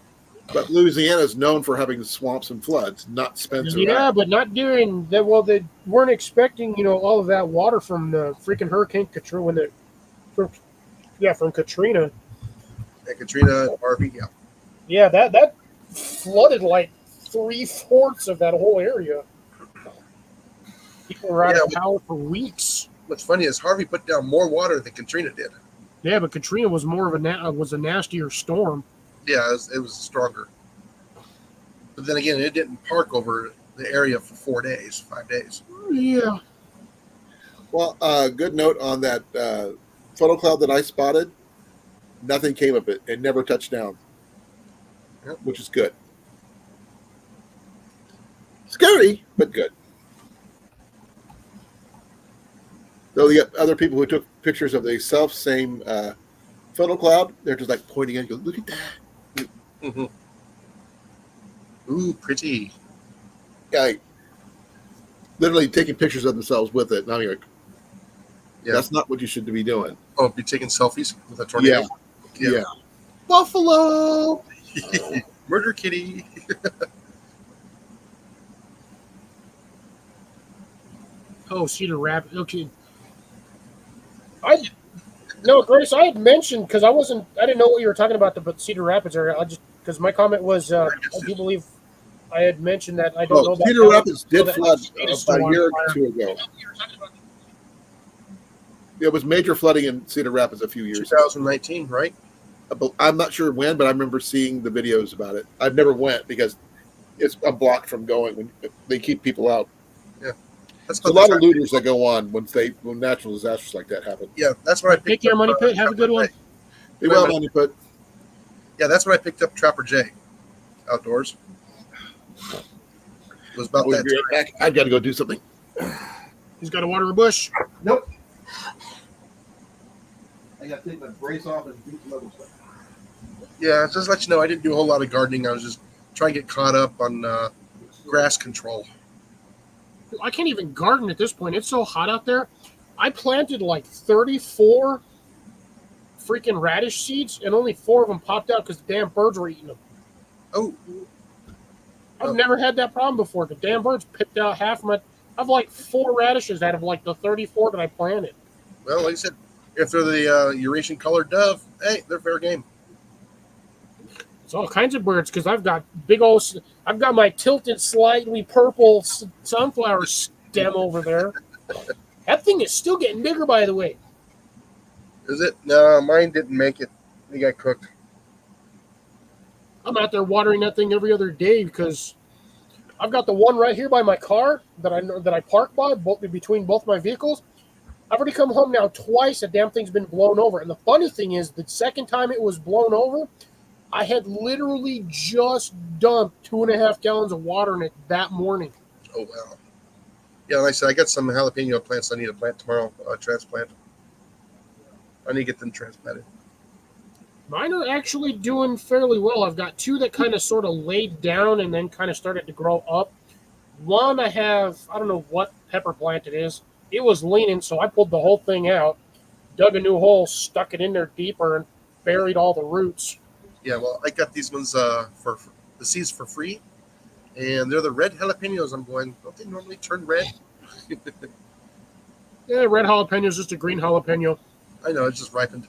But Louisiana is known for having swamps and floods, not Spencer. Yeah, but not during that. Well, they weren't expecting all of that water from the freaking Hurricane Katrina. From Katrina. And Katrina and Harvey, yeah. Yeah, that flooded like 3/4 of that whole area. People were out of power for weeks. What's funny is Harvey put down more water than Katrina did. Yeah, but Katrina was more of a nastier storm. Yeah, it was stronger. But then again, it didn't park over the area for 5 days. Yeah. Well, good note on that photo cloud that I spotted. Nothing came of it. It never touched down, which is good. Scary, but good. Though you got other people who took pictures of the same photo cloud, they're just like pointing at you. Look at that. Mm-hmm. Ooh, pretty. Yeah, literally taking pictures of themselves with it. And I'm like, that's not what you should be doing. Oh, be taking selfies with a tornado? Yeah. Buffalo! Murder kitty. Oh, Cedar Rapids. Okay. Grace, I had mentioned because I didn't know what you were talking about the Cedar Rapids area. Because my comment was, I do believe I had mentioned that I don't know about Cedar Rapids did flood about a year or two ago. It was major flooding in Cedar Rapids a few years ago. 2019, right? I'm not sure when, but I remember seeing the videos about it. I've never went because I'm blocked from going when they keep people out. Yeah. There's a lot of looters that go on when natural disasters like that happen. Yeah, that's what I picked Take care, Money Pit. Have a good one. Be well, Money Pit. Yeah, that's when I picked up Trapper J outdoors. It was about We'll that be right back. I've got to go do something. He's got to water a bush. Nope. I got to take my brace off and do some other stuff. Yeah, just to let you know, I didn't do a whole lot of gardening. I was just trying to get caught up on grass control. I can't even garden at this point. It's so hot out there. I planted like 34 freaking radish seeds, and only 4 of them popped out because the damn birds were eating them. Oh, I've never had that problem before. The damn birds picked out half of my. I've like 4 radishes out of like the 34 that I planted. well, like I said, if they're the Eurasian colored dove, hey, they're fair game. It's all kinds of birds because I've got big old. I've got my tilted, slightly purple sunflower stem over there. That thing is still getting bigger, by the way. Is it? No, mine didn't make it. They got cooked. I'm out there watering that thing every other day because I've got the one right here by my car that I park by, between both my vehicles. I've already come home now twice. The damn thing's been blown over. And the funny thing is, the second time it was blown over, I had literally just dumped 2.5 gallons of water in it that morning. Oh, wow. Yeah, like I said, I got some jalapeno plants I need to plant tomorrow, transplant. I need to get them transplanted. Mine are actually doing fairly well. I've got 2 that kind of sort of laid down and then kind of started to grow up. One I don't know what pepper plant it is. It was leaning, so I pulled the whole thing out, dug a new hole, stuck it in there deeper, and buried all the roots. Yeah, well, I got these ones for the seeds for free, and they're the red jalapenos. I'm going, don't they normally turn red? Yeah, red jalapeno is just a green jalapeno. I know, it's just ripened.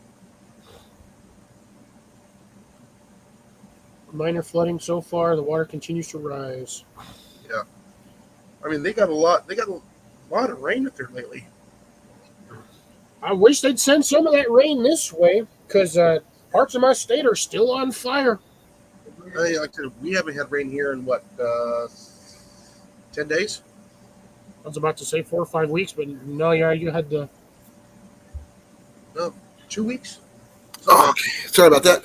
Minor flooding so far. The water continues to rise. Yeah. I mean, they got a lot of rain up there lately. I wish they'd send some of that rain this way because parts of my state are still on fire. Like I said, we haven't had rain here in, 10 days? I was about to say 4 or 5 weeks, but no, yeah, you had the. No, 2 weeks? Oh, okay. Sorry about that.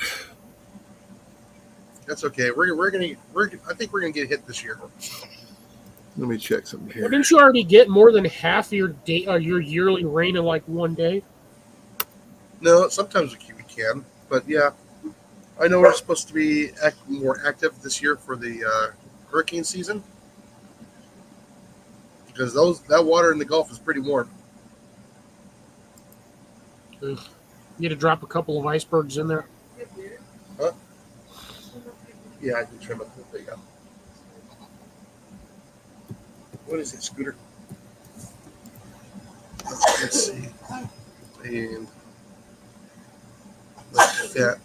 That's okay. I think we're gonna get hit this year. Let me check something Well, here. didn't you already get more than half your your yearly rain in like one day? No, sometimes we can, but yeah, I know we're supposed to be more active this year for the hurricane season because that water in the Gulf is pretty warm. Ugh. Need to drop a couple of icebergs in there. Huh? Yeah, I can trim it. There you go. What is it, Scooter? Let's see. And like that.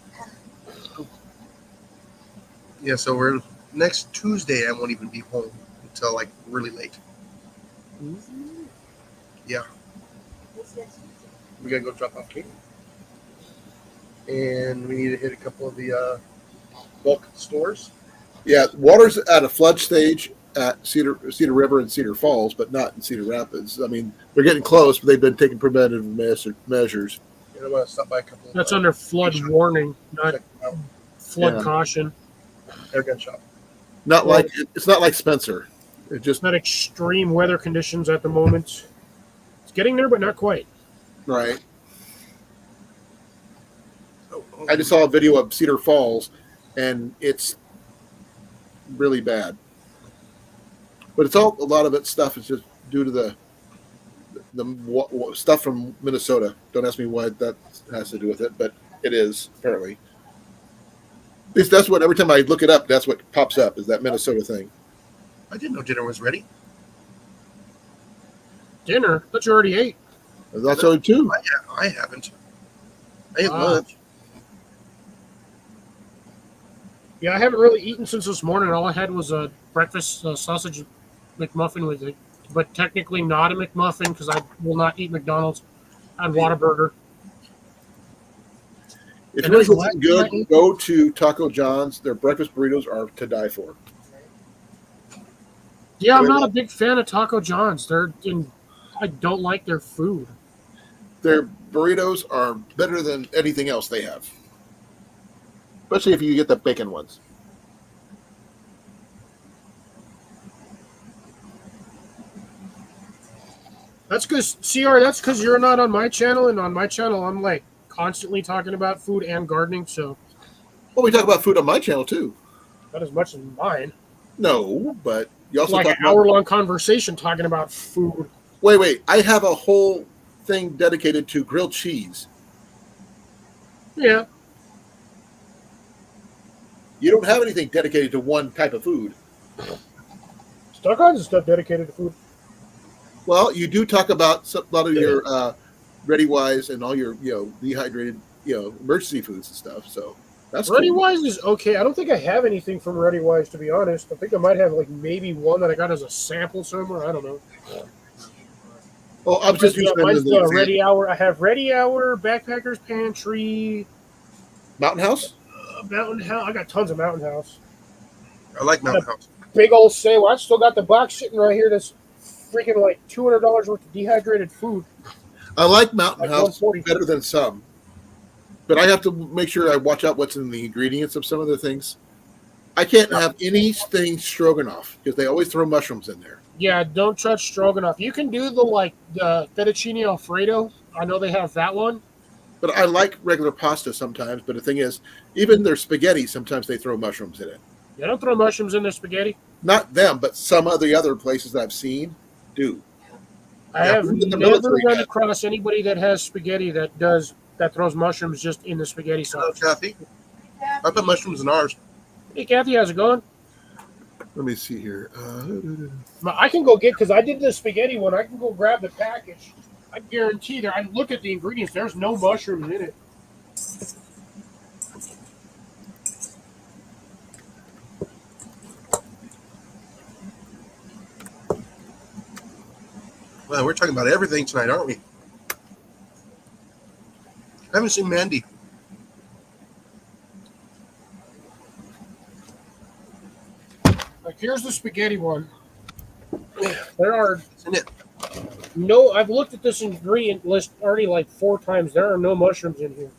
Yeah, so we're next Tuesday. I won't even be home until like really late. Yeah. We gotta go drop off Kate, and we need to hit a couple of the bulk stores. Yeah, water's at a flood stage at Cedar River and Cedar Falls, but not in Cedar Rapids. I mean, they're getting close, but they've been taking preventive measures. You know, I want to stop by a couple. That's under flood warning, not check out flood caution. air gun shop. Not like it's not like Spencer. It just Not extreme weather conditions at the moment. It's getting there, but not quite. right. Oh, I just saw a video of Cedar Falls, and it's really bad. But it's all a lot of it stuff is just due to the stuff from Minnesota. Don't ask me why that has to do with it, but it is apparently. At least that's what every time I look it up, that's what pops up is that Minnesota thing. I didn't know dinner was ready. Dinner? But you already ate. That's only two. I haven't. I ate Ah. lunch. Yeah, I haven't really eaten since this morning. All I had was a breakfast sausage McMuffin with it, but technically not a McMuffin because I will not eat McDonald's. I had Whataburger. If And you there's want something what? good, go to Taco John's. Their breakfast burritos are to die for. Yeah, I'm not a big fan of Taco John's. I don't like their food. Their burritos are better than anything else they have. especially if you get the bacon ones. That's because CR. That's because you're not on my channel, and on my channel, I'm like constantly talking about food and gardening. So Well, we talk about food on my channel too. not as much as mine. No, but you It's also like talk an about. hour-long conversation talking about food. Wait. I have a whole thing dedicated to grilled cheese. Yeah, You don't have anything dedicated to one type of food. it's all kinds of stuff dedicated to food. Well, you do talk about a lot of your ReadyWise and all your dehydrated emergency foods and stuff. So that's cool. ReadyWise is okay. I don't think I have anything from ReadyWise, to be honest. I think I might have like maybe one that I got as a sample somewhere. I don't know. Oh, I'm just using them Mine's as an the example. Ready Hour. I have Ready Hour, Backpackers Pantry, Mountain House. Mountain House. I got tons of Mountain House. I like Mountain House. Big old sale. I still got the box sitting right here. That's freaking like $200 worth of dehydrated food. I like Mountain Like House 140. better than some, but I have to make sure I watch out what's in the ingredients of some of the things. I can't have anything stroganoff because they always throw mushrooms in there. Yeah, don't touch stroganoff. You can do the fettuccine alfredo. I know they have that one. But I like regular pasta sometimes. But the thing is, even their spaghetti, sometimes they throw mushrooms in it. They don't throw mushrooms in their spaghetti. Not them, but some of the other places that I've seen do. I Yeah, have even the never military run guy. across anybody that has spaghetti that throws mushrooms just in the spaghetti Hello, sauce. Kathy. I put mushrooms in ours. Hey, Kathy, how's it going? Let me see here. I can go get, because I did the spaghetti one. I can go grab the package. I guarantee there. I look at the ingredients. There's no mushrooms in it. Well, we're talking about everything tonight, aren't we? I haven't seen Mandy. Like, here's the spaghetti one. There are Isn't it? no. I've looked at this ingredient list already like 4 times. There are no mushrooms in here.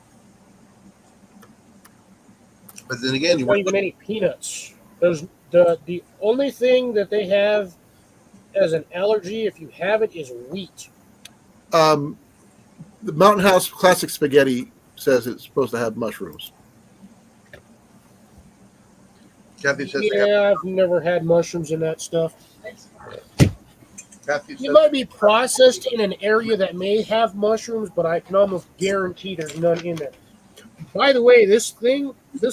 But then again, you Not want even any peanuts. There's the only thing that they have as an allergy, if you have it, is wheat. The Mountain House classic spaghetti says it's supposed to have mushrooms. Kathy says they have. Yeah, I've never had mushrooms in that stuff. Kathy It says might be processed in an area that may have mushrooms, but I can almost guarantee there's none in there. By the way, this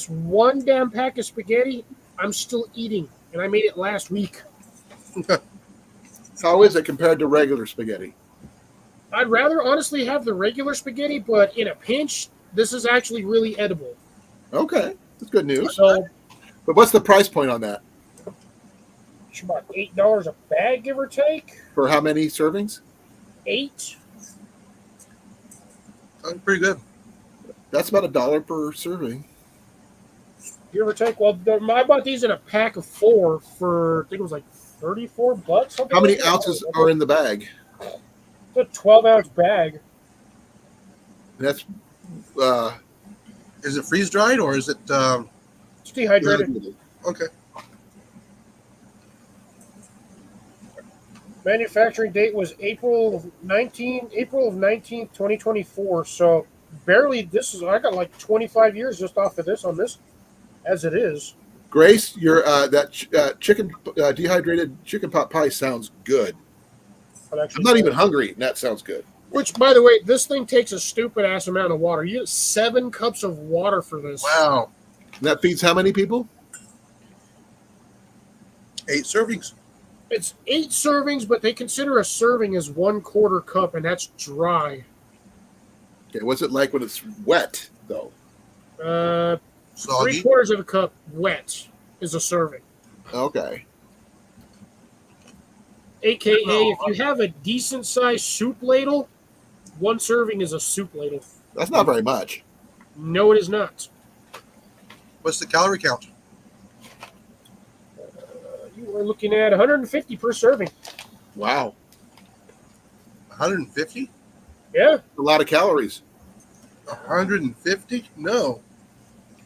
one damn pack of spaghetti, I'm still eating, and I made it last week. How is it compared to regular spaghetti? I'd rather honestly have the regular spaghetti, but in a pinch, this is actually really edible. Okay, that's good news. So But what's the price point on that? it's about $8 a bag, give or take. For how many servings? 8. sounds pretty good. That's about $1 per serving. Give or take. Well, I bought these in a pack of 4 for, I think it was like $34. Something How many like that. ounces are in the bag? It's a 12-ounce bag. That's Is it freeze dried or is it? It's dehydrated. Okay. Manufacturing date was April 19th, 2024. So barely. I got like 25 years just off of this on this, as it is. Grace, your chicken dehydrated chicken pot pie sounds good. But actually, I'm not even hungry, and that sounds good. Which, by the way, this thing takes a stupid ass amount of water. You get 7 cups of water for this. Wow. And that feeds how many people? 8 servings. It's 8 servings, but they consider a serving as 1/4 cup, and that's dry. Okay, what's it like when it's wet, though? Soggy. 3/4 of a cup wet is a serving. Okay. AKA, if you have a decent sized soup ladle, 1 serving is a soup ladle. That's not very much. No, it is not. What's the calorie count? You are looking at 150 per serving. Wow. 150? Yeah. A lot of calories. 150? No.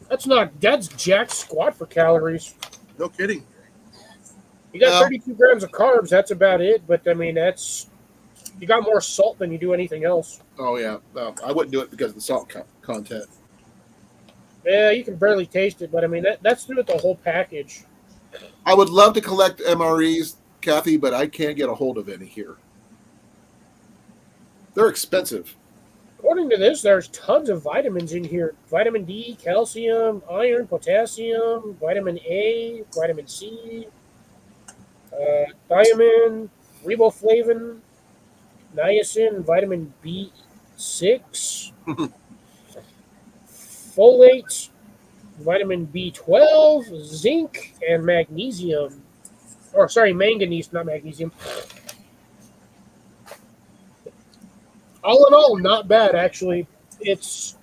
That's jack squat for calories. No kidding. You got Well- 32 grams of carbs. That's about it. But I mean, you got more salt than you do anything else. Oh yeah, no, I wouldn't do it because of the salt content. Yeah, you can barely taste it, but I mean that's through the whole package. I would love to collect MREs, Kathy, but I can't get a hold of any here. They're expensive. According to this, there's tons of vitamins in here: vitamin D, calcium, iron, potassium, vitamin A, vitamin C, thiamine, riboflavin, niacin, vitamin B6, folate, vitamin B12, zinc, and magnesium. Or sorry, manganese, not magnesium. All in all, not bad actually. It's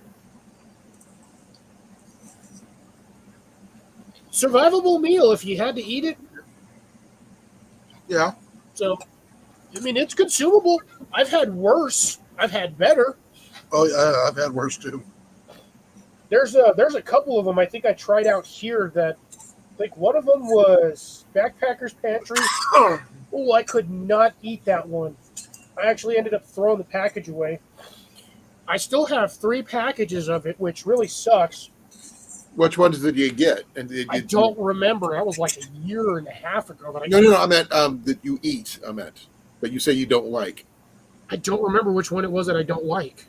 survivable meal if you had to eat it. Yeah. So, I mean, it's consumable. I've had worse. I've had better. Oh, yeah. I've had worse too. There's a couple of them I think I tried out here that, like one of them was Backpacker's Pantry. Oh, I could not eat that one. I actually ended up throwing the package away. I still have 3 packages of it, which really sucks. Which ones did you get? And did I you, don't remember. That was like a year and a half ago. But No, I meant that you eat. I meant, but you say you don't like. I don't remember which one it was that I don't like.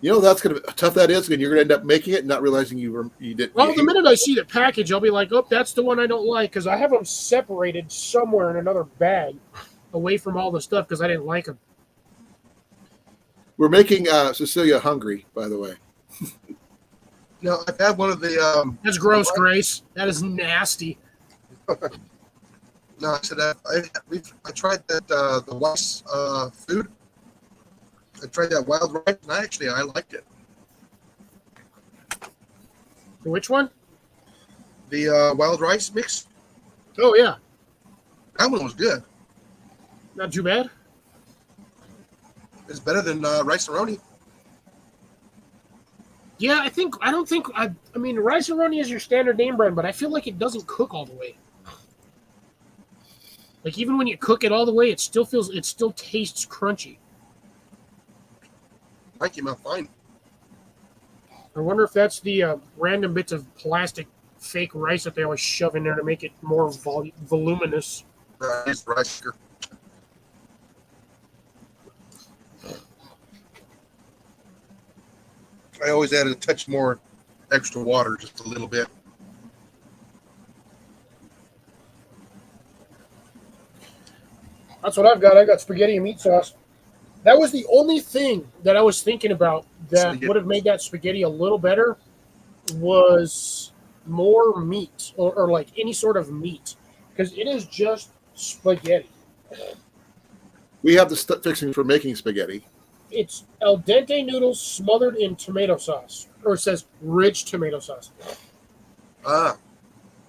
You know that's gonna be tough. That is, and you're gonna end up making it and not realizing you didn't. Well, the minute I see the package, I'll be like, "Oh, that's the one I don't like," because I have them separated somewhere in another bag, away from all the stuff because I didn't like them. We're making Cecilia hungry, by the way. No, I've had one of the. That's gross, Grace. That is nasty. No, I said I tried that the Weiss food. I tried that wild rice, and I liked it. Which one? The wild rice mix. Oh yeah, That one was good. not too bad. It's better than rice aroni. Yeah, I mean, rice aroni is your standard name brand, but I feel like it doesn't cook all the way. Like even when you cook it all the way, it still tastes crunchy. Mine came out fine. I wonder if that's the random bits of plastic fake rice that they always shove in there to make it more voluminous. It's the rice cooker. I always added a touch more extra water, just a little bit. That's what I've got. I got spaghetti and meat sauce. That was the only thing that I was thinking about that Spaghetti. would have made that spaghetti a little better was more meat or like any sort of meat because it is just spaghetti. We have the fixings for making spaghetti. It's al dente noodles smothered in tomato sauce, or it says rich tomato sauce. Ah,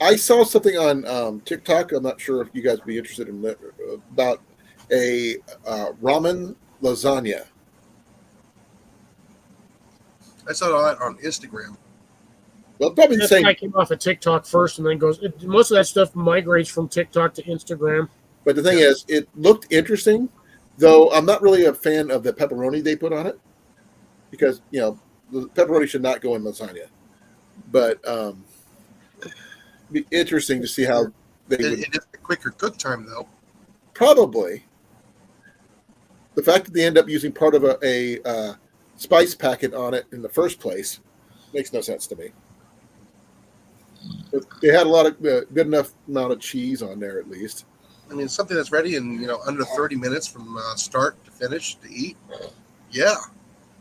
I saw something on TikTok. I'm not sure if you guys would be interested in that, about a ramen lasagna. I saw it on Instagram. Well, probably the That same. guy came off of TikTok first, and then most of that stuff migrates from TikTok to Instagram. But the thing is, it looked interesting, though I'm not really a fan of the pepperoni they put on it because, the pepperoni should not go in lasagna. But be interesting to see how they would. It is a quicker cook time, though. Probably. The fact that they end up using part of a spice packet on it in the first place makes no sense to me. But they had a lot of good enough amount of cheese on there, at least. I mean, something that's ready in under 30 minutes from start to finish to eat. Yeah,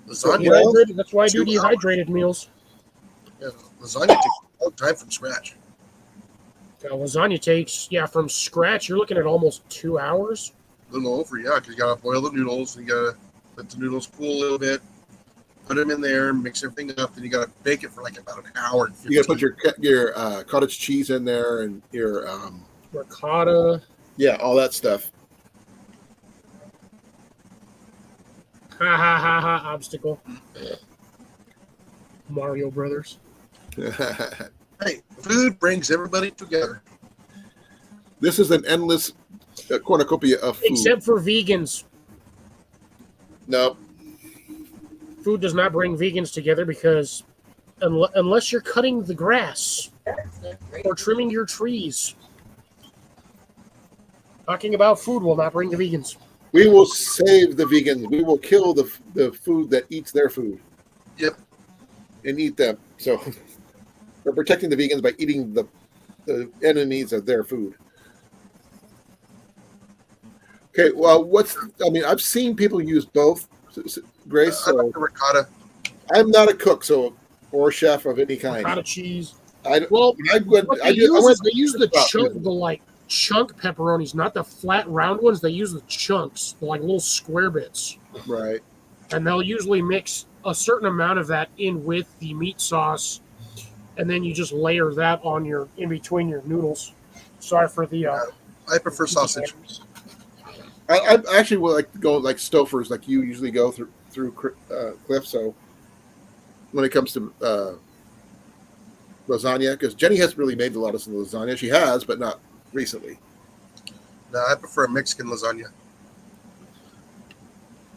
lasagna. Dehydrated, that's why I do 2 hours. dehydrated meals. Yeah, lasagna takes a long time from scratch. Lasagna takes, from scratch, you're looking at almost 2 hours. A little over, yeah, because you gotta boil the noodles, and you gotta let the noodles cool a little bit, put them in there, mix everything up, then you gotta bake it for like about an hour. And 15. You got to put your cottage cheese in there and your Ricotta. all that stuff. Ha ha ha ha, obstacle. Mario Brothers. Hey, food brings everybody together. This is an endless cornucopia of food. Except for vegans. No, Food does not bring vegans together because unless you're cutting the grass or trimming your trees, talking about food will not bring the vegans. we will save the vegans. We will kill the food that eats their food. Yep. And eat them. So we're protecting the vegans by eating the enemies of their food. Okay, well, I've seen people use both, Grace. I like So the ricotta. I'm not a cook, or a chef of any kind. Ricotta cheese. I Well, I what went. they I use went is they use the Stop chunk, using the chunk pepperonis, not the flat round ones. They use the chunks, the little square bits, right. and they'll usually mix a certain amount of that in with the meat sauce, and then you just layer that on in between your noodles. Sorry for the. I prefer sausage. I actually would like to go like Stouffer's, like you usually go through Cliff. So when it comes to lasagna, because Jenny hasn't really made a lot of lasagna. She has, but not recently. No, I prefer a Mexican lasagna.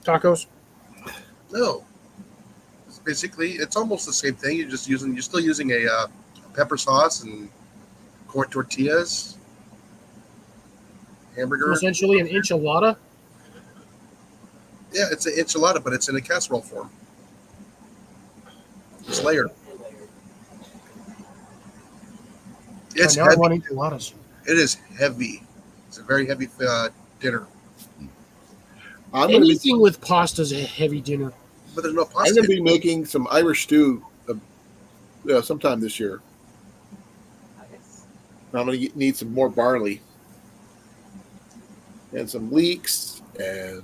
Tacos. No, it's almost the same thing. You're still using a pepper sauce and corn tortillas, hamburger. Essentially an enchilada. Yeah, it's an enchilada, but it's in a casserole form. It's layered. It's Now I heavy. want enchiladas. It is heavy. It's a very heavy dinner. I'm going Anything with pasta is a heavy dinner. But there's no to pasta. be making some Irish stew sometime this year. I'm going to need some more barley and some leeks and a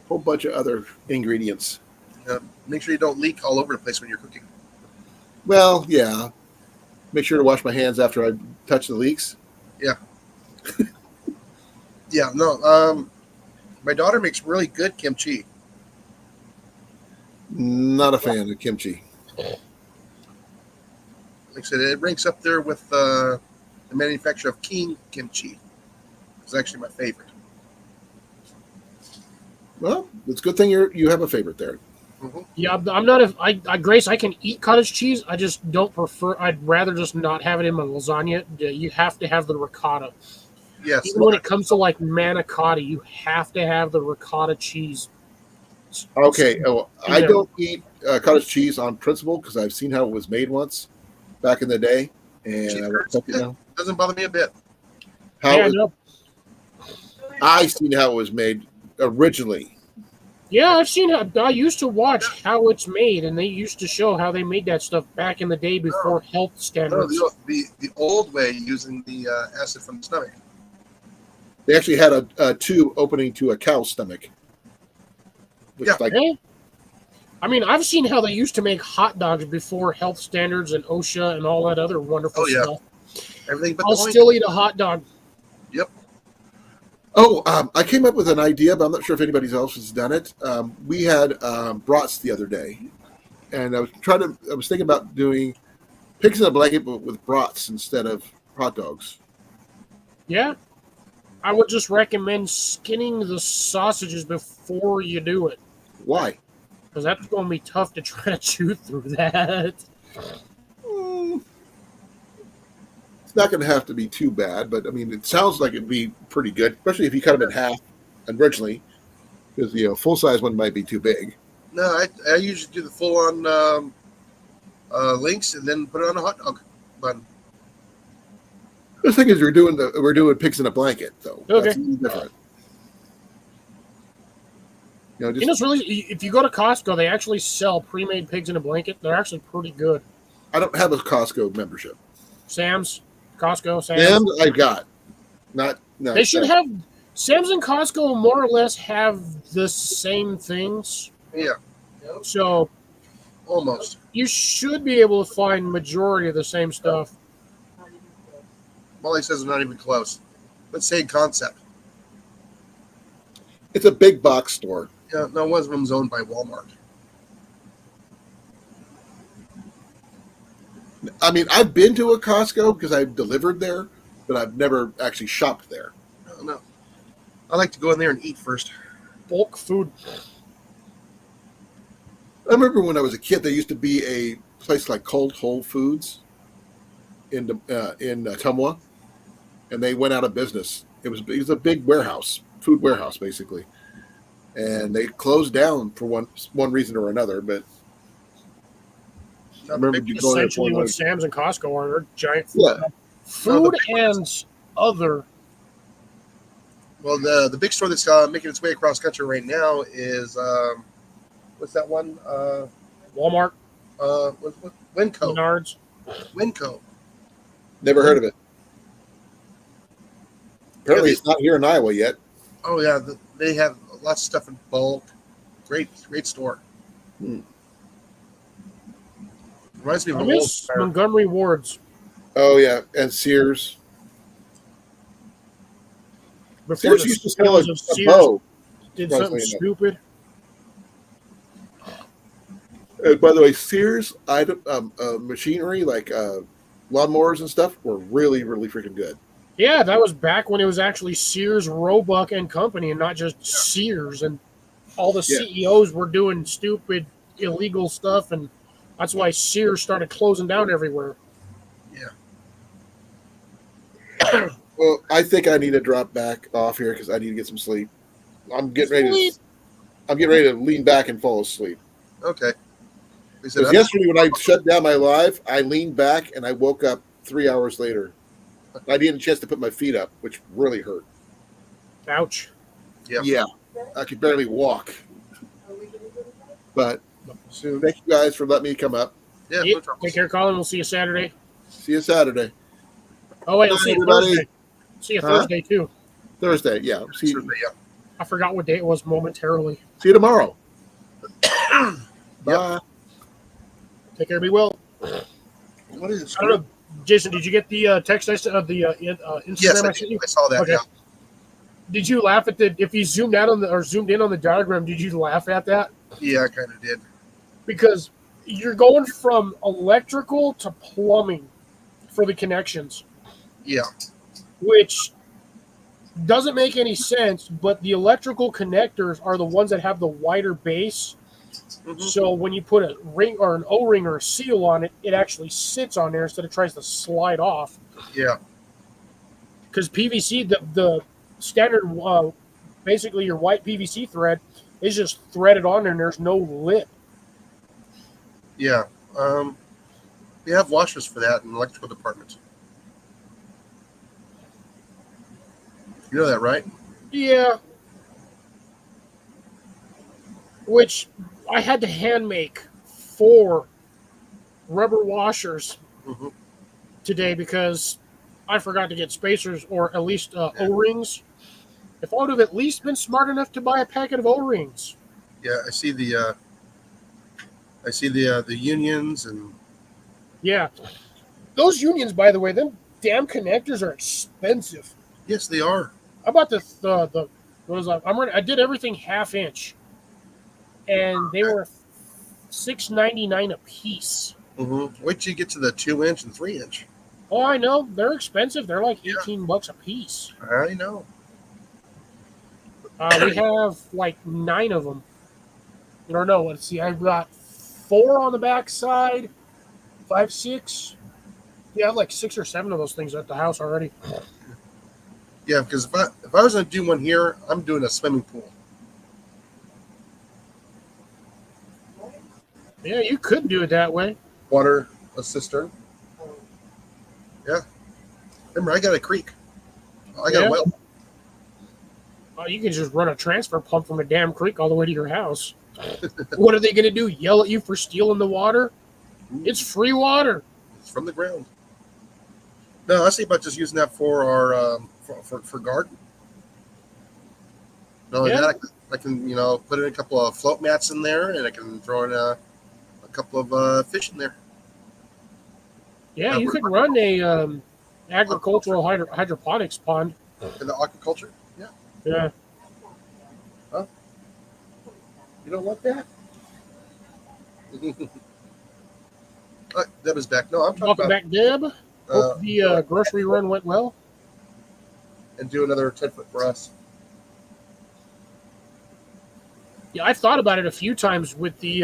whole bunch of other ingredients. Make sure you don't leak all over the place when you're cooking. Well, yeah. Make sure to wash my hands after I touch the leeks. Yeah, no. My daughter makes really good kimchi. Not a fan of kimchi. Like I said, it ranks up there with the manufacturer of King kimchi. It's actually my favorite. Well, it's a good thing you have a favorite there. Mm-hmm. Yeah, I'm not Grace, I can eat cottage cheese. I just don't prefer. I'd rather just not have it in my lasagna. You have to have the ricotta. Yes. Even when it comes to like manicotti, you have to have the ricotta cheese. Okay. Well, I Yeah. don't eat cottage cheese on principle because I've seen how it was made once back in the day, and I won't touch it now. Doesn't bother me a bit. No. I've seen how it was made originally. Yeah, I've seen how. I used to watch how it's made, and they used to show how they made that stuff back in the day before health No, standards. the old way using the acid from the stomach. They actually had a tube opening to a cow's stomach. Which, Yeah. Yeah. I mean, I've seen how they used to make hot dogs before health standards and OSHA and all that other wonderful Oh, yeah. stuff. Everything but I'll the oil. still eat a hot dog. Yep. I came up with an idea, but I'm not sure if anybody else has done it. We had brats the other day, and I was thinking about doing pigs in a blanket, but with brats instead of hot dogs. Yeah. I would just recommend skinning the sausages before you do it, Why? because that's going to be tough to try to chew through that. It's not going to have to be too bad, but I mean, it sounds like it'd be pretty good, especially if you cut them in half originally, because full size one might be too big. No, I usually do the full on links and then put it on a hot dog bun. The thing is, we're doing pigs in a blanket, though. Okay. That's a little different. Just You know, it's really, if you go to Costco, they actually sell pre-made pigs in a blanket. They're actually pretty good. I don't have a Costco membership. Sam's, Costco, And I got not. No, They should have. Sam's and Costco more or less have the same things. Yeah, So almost. you should be able to find majority of the same stuff. Molly says it's not even close. But same concept. It's a big box store. Yeah, no, one of them's owned by Walmart. I mean, I've been to a Costco because I've delivered there, but I've never actually shopped there. No, no. I like to go in there and eat first. Bulk food. I remember when I was a kid, there used to be a place like Cold Whole Foods in Tumwa, and they went out of business. It was a big warehouse, food warehouse, basically, and they closed down for one reason or another. But I remember you going there Essentially, for what Sam's and Costco are, they're giant food. Yeah. Food and other. Well, the big store that's making its way across country right now is what's that one? Walmart, Winco. Menards. Winco. Never heard of it. Apparently, Yeah, it's not here in Iowa yet. Oh yeah, they have lots of stuff in bulk. Great store. Hmm. Reminds me of I an old miss Montgomery Wards. Oh yeah, and Sears. Before Sears the used to sell a Sears bow. did Surprisingly something enough. stupid. And by the way, Sears machinery like lawnmowers and stuff were really, really freaking good. Yeah, that was back when it was actually Sears, Roebuck and Company, and not just Sears. And all the Yeah. CEOs were doing stupid, illegal stuff, and that's why Sears started closing down everywhere. Well, I think I need to drop back off here because I need to get some sleep. I'm getting ready to lean back and fall asleep. Okay. They said Because yesterday when I shut down my live, I leaned back and I woke up 3 hours later. I didn't get a chance to put my feet up, which really hurt. Ouch. Yeah. I could barely walk. But soon. thank you guys for letting me come up. Yeah, Yep. no trouble. Take care, Colin. We'll see you Saturday. See you Saturday. Oh, wait, I'll Bye, see you everybody. Thursday. See you Huh? Thursday, too. Thursday, yeah. See Thursday, yeah. I forgot what day it was momentarily. you tomorrow. Bye. Take care, be well. What is it? I don't know. Jason, did you get the text I sent, Instagram Yes, I I sent did. you? I saw that. Okay. Yeah. Did you laugh at if you zoomed out on or zoomed in on the diagram, did you laugh at that? Yeah, I kind of did. Because you're going from electrical to plumbing for the connections, Yeah. which doesn't make any sense, but the electrical connectors are the ones that have the wider base. Mhm. So when you put a ring or an O-ring or a seal on it, it actually sits on there instead of tries to slide off. Yeah. Because PVC, the standard, basically your white PVC thread is just threaded on there and there's no lip. Yeah. They have washers for that in the electrical department. You know that, right? Yeah. Which I had to hand make 4 rubber washers Mhm. today because I forgot to get spacers or at least O-rings. If I would have at least been smart enough to buy a packet of O-rings. Yeah, I see the unions and Yeah. Those unions, by the way, them damn connectors are expensive. yes, they are. I bought the what was I? I did everything half inch, and they were $6.99 a piece. Mm-hmm. Wait till you get to the 2-inch and 3-inch. Oh, I know they're expensive. They're like $18 a piece. I know. We have like 9 of them. Or no, let's see. I've got 4 on the back side, 5, 6. Yeah, I have like 6 or 7 of those things at the house already. Yeah, because if I was going to do one here, I'm doing a swimming pool. Yeah, you could do it that way. Water, a cistern. Yeah. Remember, I got a creek. I got Yeah. a well. You can just run a transfer pump from a damn creek all the way to your house. What are they going to do? Yell at you for stealing the water? It's free water. It's from the ground. No, I was thinking about just using that for our for garden. No, Yeah. that I can put in a couple of float mats in there, and I can throw in a couple of fish in there. Yeah, you could run a agricultural hydroponics pond. In the aquaculture. Yeah. Yeah. You don't want that? Deb is back. No, I'm talking Welcome about back, Deb. Hope the grocery run went well. and do another 10-foot for us. Yeah, I've thought about it a few times with the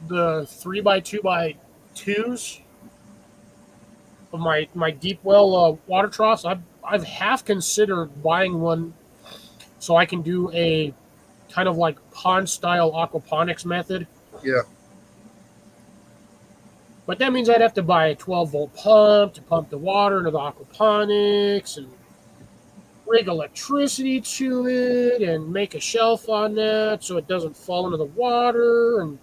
3x2x2s of my deep well water troughs. I've half considered buying one so I can do a kind of like pond style aquaponics method. Yeah. But that means I'd have to buy a 12-volt pump to pump the water into the aquaponics and rig electricity to it and make a shelf on that so it doesn't fall into the water and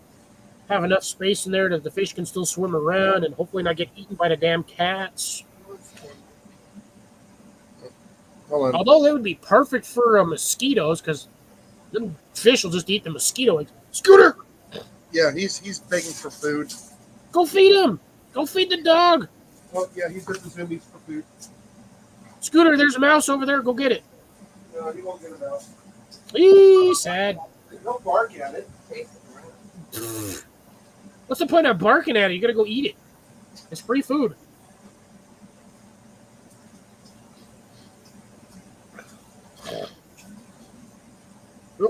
have enough space in there that the fish can still swim around and hopefully not get eaten by the damn cats. Hold on. Although they would be perfect for mosquitoes because them fish will just eat the mosquito eggs. Scooter, Yeah, he's begging for food. go feed him. Go feed the dog. Well, yeah, he's just assuming for food. Scooter, there's a mouse over there. Go get it. No, he won't get it out. Eee, sad. Don't bark at it. What's the point of barking at it? You gotta go eat it. It's free food.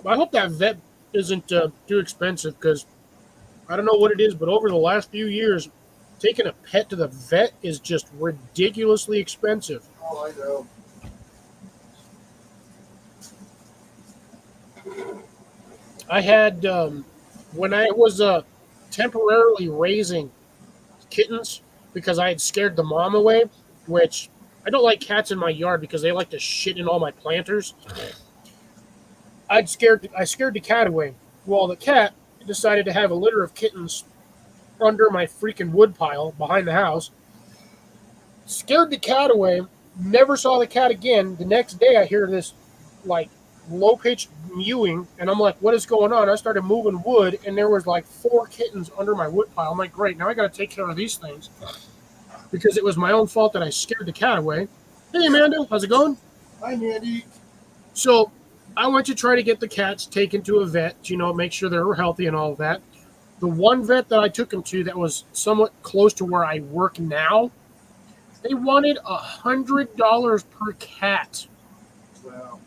I hope that vet isn't too expensive because I don't know what it is, but over the last few years, taking a pet to the vet is just ridiculously expensive. Oh, I know. I had, when I was temporarily raising kittens because I had scared the mom away, which I don't like cats in my yard because they like to shit in all my planters. I scared the cat away. Well, the cat decided to have a litter of kittens under my freaking wood pile behind the house. Scared the cat away. Never saw the cat again. The next day, I hear this like low-pitched mewing, and I'm like, "What is going on?" I started moving wood, and there was like 4 kittens under my wood pile. I'm like, "Great, now I got to take care of these things," because it was my own fault that I scared the cat away. Hey, Amanda, how's it going? Hi, Mandy. So I went to try to get the cats taken to a vet, make sure they were healthy and all of that. The one vet that I took them to that was somewhat close to where I work now, they wanted $100 per cat. Wow.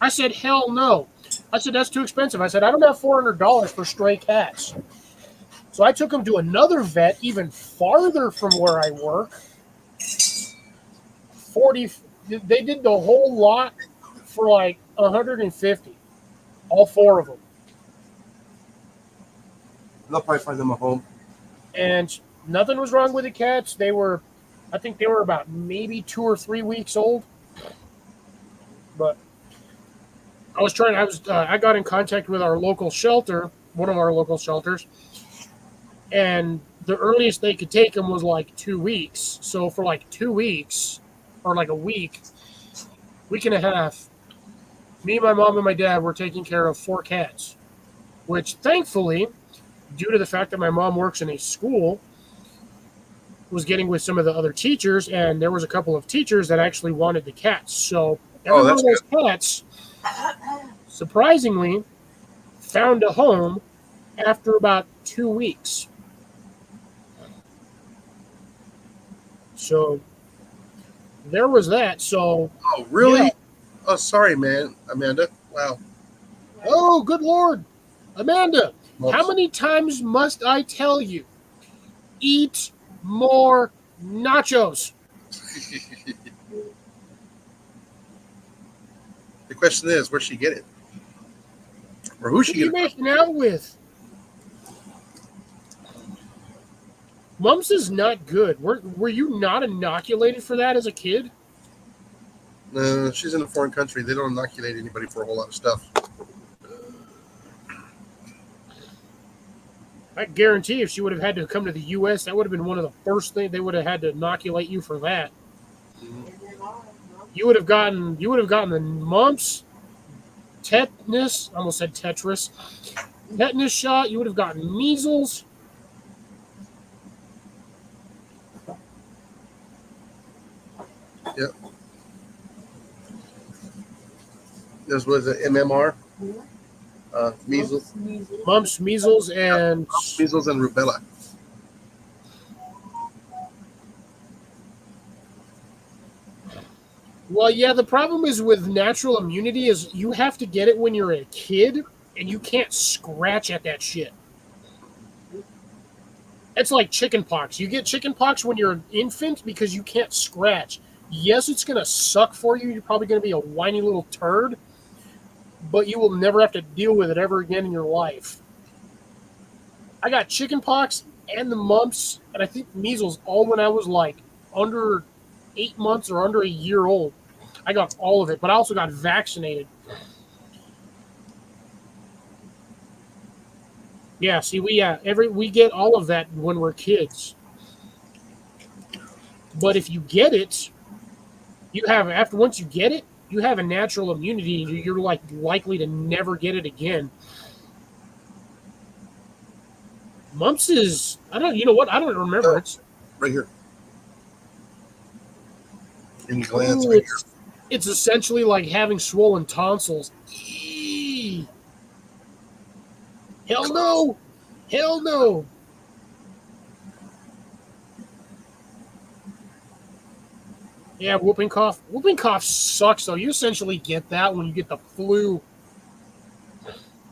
I said, hell no. I said, that's too expensive. I said, I don't have $400 for stray cats. So I took them to another vet even farther from where I work. They did the whole lot for like $150. All 4 of them. They'll probably find them a home. And nothing was wrong with the cats. I think they were about maybe 2 or 3 weeks old. But I got in contact with our local shelter, one of our local shelters, and the earliest they could take them was like 2 weeks. So for like 2 weeks, or like a week and a half, me, my mom, and my dad were taking care of 4 cats, which thankfully, due to the fact that my mom works in a school, was getting with some of the other teachers, and there was a couple of teachers that actually wanted the cats. So every one of those cats, surprisingly, found a home after about 2 weeks. So there was that. So Oh, really? Yeah. Oh, sorry, man, Amanda. Wow. oh, good Lord, Amanda, Oops. how many times must I tell you? Eat more nachos. The question is, where'd she get it? Or who's What she are you get it making out with? Mumps is not good. Were you not inoculated for that as a kid? from? No, she's in a foreign country. They don't inoculate anybody for a whole lot of stuff. I guarantee if she would have had to come to the U.S., that would have been one of the first things they would have had to inoculate you for that. You would have gotten the mumps, tetanus. I almost said Tetris. Tetanus shot. You would have gotten measles. Yep. This was an MMR. Measles, Mumps, measles, and measles, and rubella. Well, yeah, the problem is with natural immunity is you have to get it when you're a kid, and you can't scratch at that shit. It's like chicken pox. You get chicken pox when you're an infant because you can't scratch. Yes, it's going to suck for you. You're probably going to be a whiny little turd, but you will never have to deal with it ever again in your life. I got chicken pox and the mumps, and I think measles all when I was like under 8 months or under a year old. I got all of it, but I also got vaccinated. Yeah, see, we get all of that when we're kids. But if you get it, once you get it, you have a natural immunity. You're like likely to never get it again. Mumps is you know what? I don't remember. It's Right here. In your glands, ooh, right here. it's essentially like having swollen tonsils. Eee. Hell no! Hell no! Yeah, whooping cough. Whooping cough sucks though. You essentially get that when you get the flu.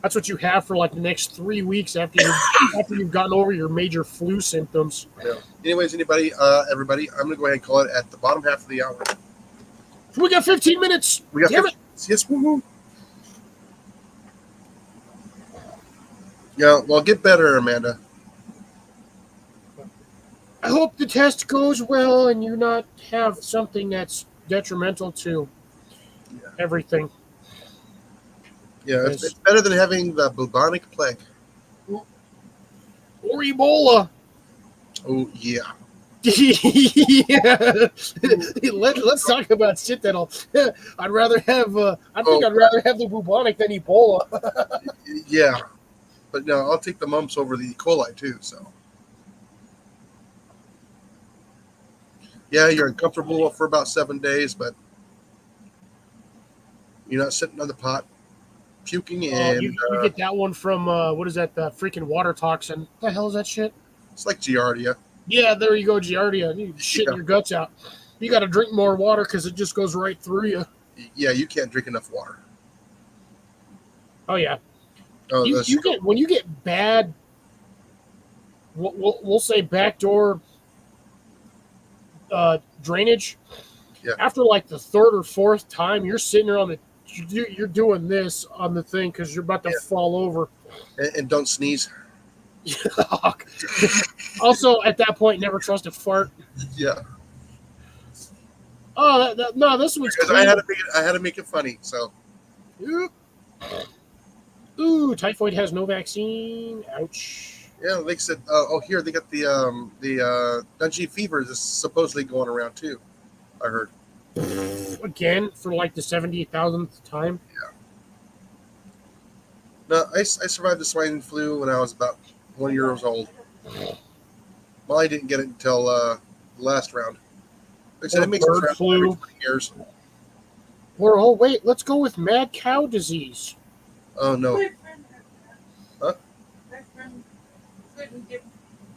That's what you have for like the next 3 weeks after you've gotten over your major flu symptoms. Yeah. Anyways, everybody, I'm gonna go ahead and call it at the bottom half of the hour. We got 15 minutes. We got Damn 15 minutes. Yes, woohoo. Yeah, well, get better, Amanda. I hope the test goes well and you not have something that's detrimental to everything. Yeah, it's better than having the bubonic plague. Or Ebola. Oh yeah. Yeah. Let's talk about shit that'll. I'd rather have. I'd rather have the bubonic than Ebola. Yeah, but no, I'll take the mumps over the E. coli too. So. Yeah, you're uncomfortable for about 7 days, but you're not sitting on the pot puking and you get that one from what is that? The freaking water toxin. What the hell is that shit? it's like Giardia. Yeah, there you go, Giardia. You shitting your guts out. You got to drink more water because it just goes right through you. Yeah, you can't drink enough water. Oh yeah. Oh, You get when you get bad. We'll say backdoor drainage. Yeah. After like the third or fourth time, you're sitting there on the. You're doing this on the thing because you're about to fall over. and don't sneeze. Also, at that point, never trust a fart. Yeah. Oh no, this one's Because clean. I had to make it funny. So. Ooh, typhoid has no vaccine. Ouch. Yeah, they said. Here they got the Dungy fever is supposedly going around too. I heard. Again for like the 70,000th time. Yeah. No, I survived the swine flu when I was about 1 year old. Well, I didn't get it until the last round. They said it makes Bird it flu. every 20 years. Or oh wait, let's go with mad cow disease. Oh no. My friend had that. Huh? My friend couldn't get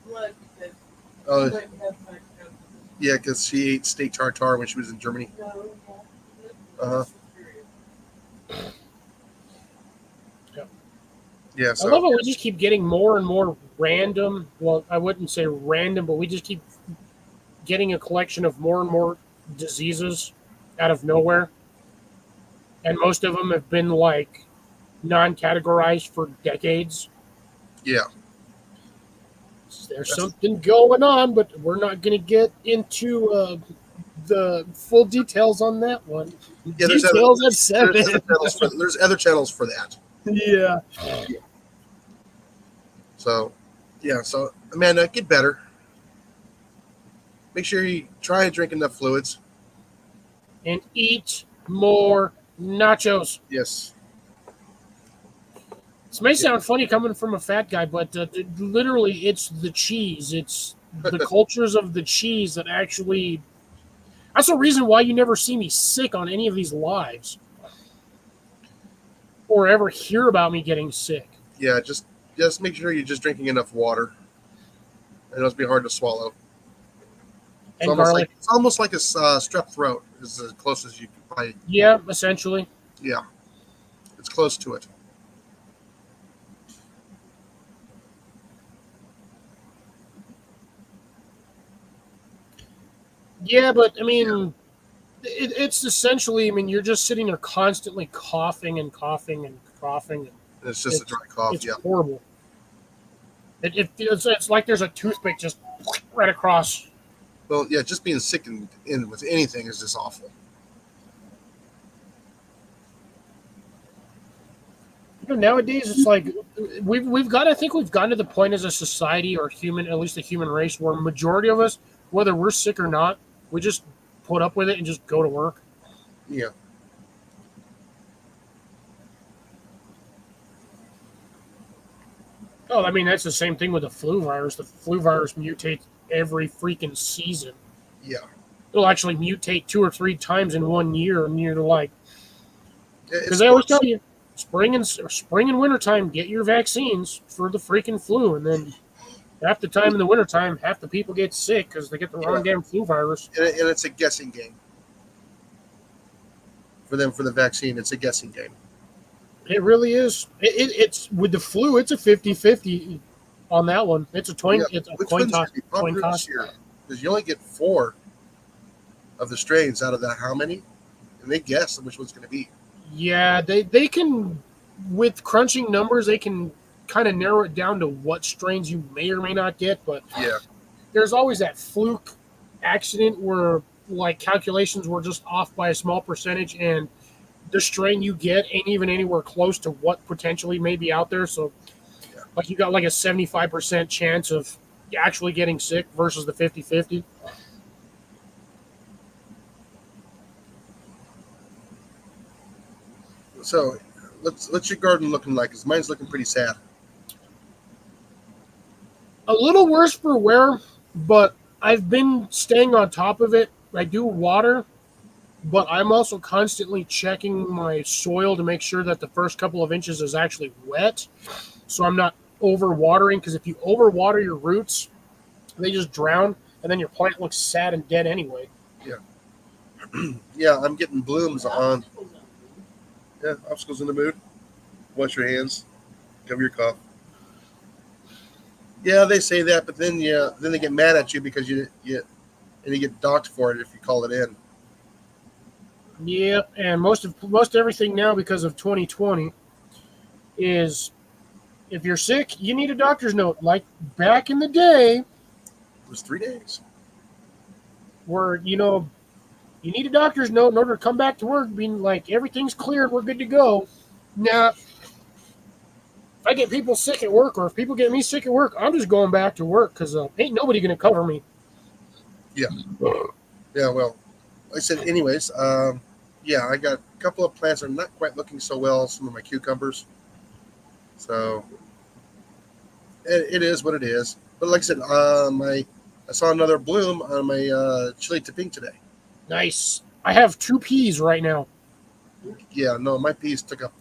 blood because Oh he wouldn't have my cousin. yeah, because she ate steak tartare when she was in Germany. No, Uh-huh. Yeah, I so love how we just keep getting more and more random. Well, I wouldn't say random, but we just keep getting a collection of more and more diseases out of nowhere. And most of them have been like non-categorized for decades. yeah. There's something going on, but we're not going to get into the full details on that one. Yeah, Details at 7. There's other channels for that. Yeah. So, yeah. So, Amanda, get better. Make sure you try and drink enough fluids. And eat more nachos. Yes. This may sound funny coming from a fat guy, but literally it's the cheese. It's the cultures of the cheese that actually... That's the reason why you never see me sick on any of these lives. Or ever hear about me getting sick. Yeah, just make sure you're just drinking enough water. And it'll be hard to swallow. And garlic. It's almost like a strep throat is as close as you Yeah, essentially. Yeah, it's close to it. Yeah, but I mean, it's essentially. I mean, you're just sitting there constantly coughing and coughing and coughing. And And it's just a dry cough. it's Yeah. horrible. It feels it's like there's a toothpick just right across. Well, yeah, just being sick in with anything is just awful. Nowadays, it's like we've got. I think we've gotten to the point as a society or human, at least the human race, where majority of us, whether we're sick or not, we just put up with it and just go to work. Yeah. Oh, I mean that's the same thing with the flu virus. The flu virus mutates every freaking season. Yeah. It'll actually mutate 2 or 3 times in 1 year, and you're like, It's because they always worse. tell you, spring and wintertime, get your vaccines for the freaking flu, and then half the time in the wintertime, half the people get sick because they get the wrong damn flu virus. And it's a guessing game. For them, for the vaccine, it's a guessing game. It really is. It's with the flu, it's a 50-50 on that one. It's a coin. Yeah, It's a which coin one's toss. gonna be Coin popular toss. this year? Because you only get 4 of the strains out of that. How many? And they guess which one's going to be. Yeah, they can, with crunching numbers, they can kind of narrow it down to what strains you may or may not get. But Yeah. there's always that fluke accident where like calculations were just off by a small percentage, and the strain you get ain't even anywhere close to what potentially may be out there. So, Yeah. like you got like a 75% chance of actually getting sick versus the 50-50. So, what's your garden looking like? Because mine's looking pretty sad. A little worse for wear, but I've been staying on top of it. I do water, but I'm also constantly checking my soil to make sure that the first couple of inches is actually wet, so I'm not over watering. Because if you overwater your roots, they just drown, and then your plant looks sad and dead anyway. Yeah, I'm getting blooms on. Yeah, obstacles in the mood. Wash your hands. Cover your cough. Yeah, they say that, but then then they get mad at you because you get docked for it if you call it in. Yeah, and most everything now because of 2020 is if you're sick, you need a doctor's note. Like back in the day, It was 3 days. where you need a doctor's note in order to come back to work, being like everything's cleared, we're good to go. Now, if I get people sick at work, or if people get me sick at work, I'm just going back to work because ain't nobody gonna cover me. Yeah, well, like I said, anyways, yeah, I got a couple of plants that are not quite looking so well, some of my cucumbers. So, it is what it is. But like I said, I saw another bloom on my chili taping today. Nice. I have 2 peas right now. Yeah, no, my peas took a.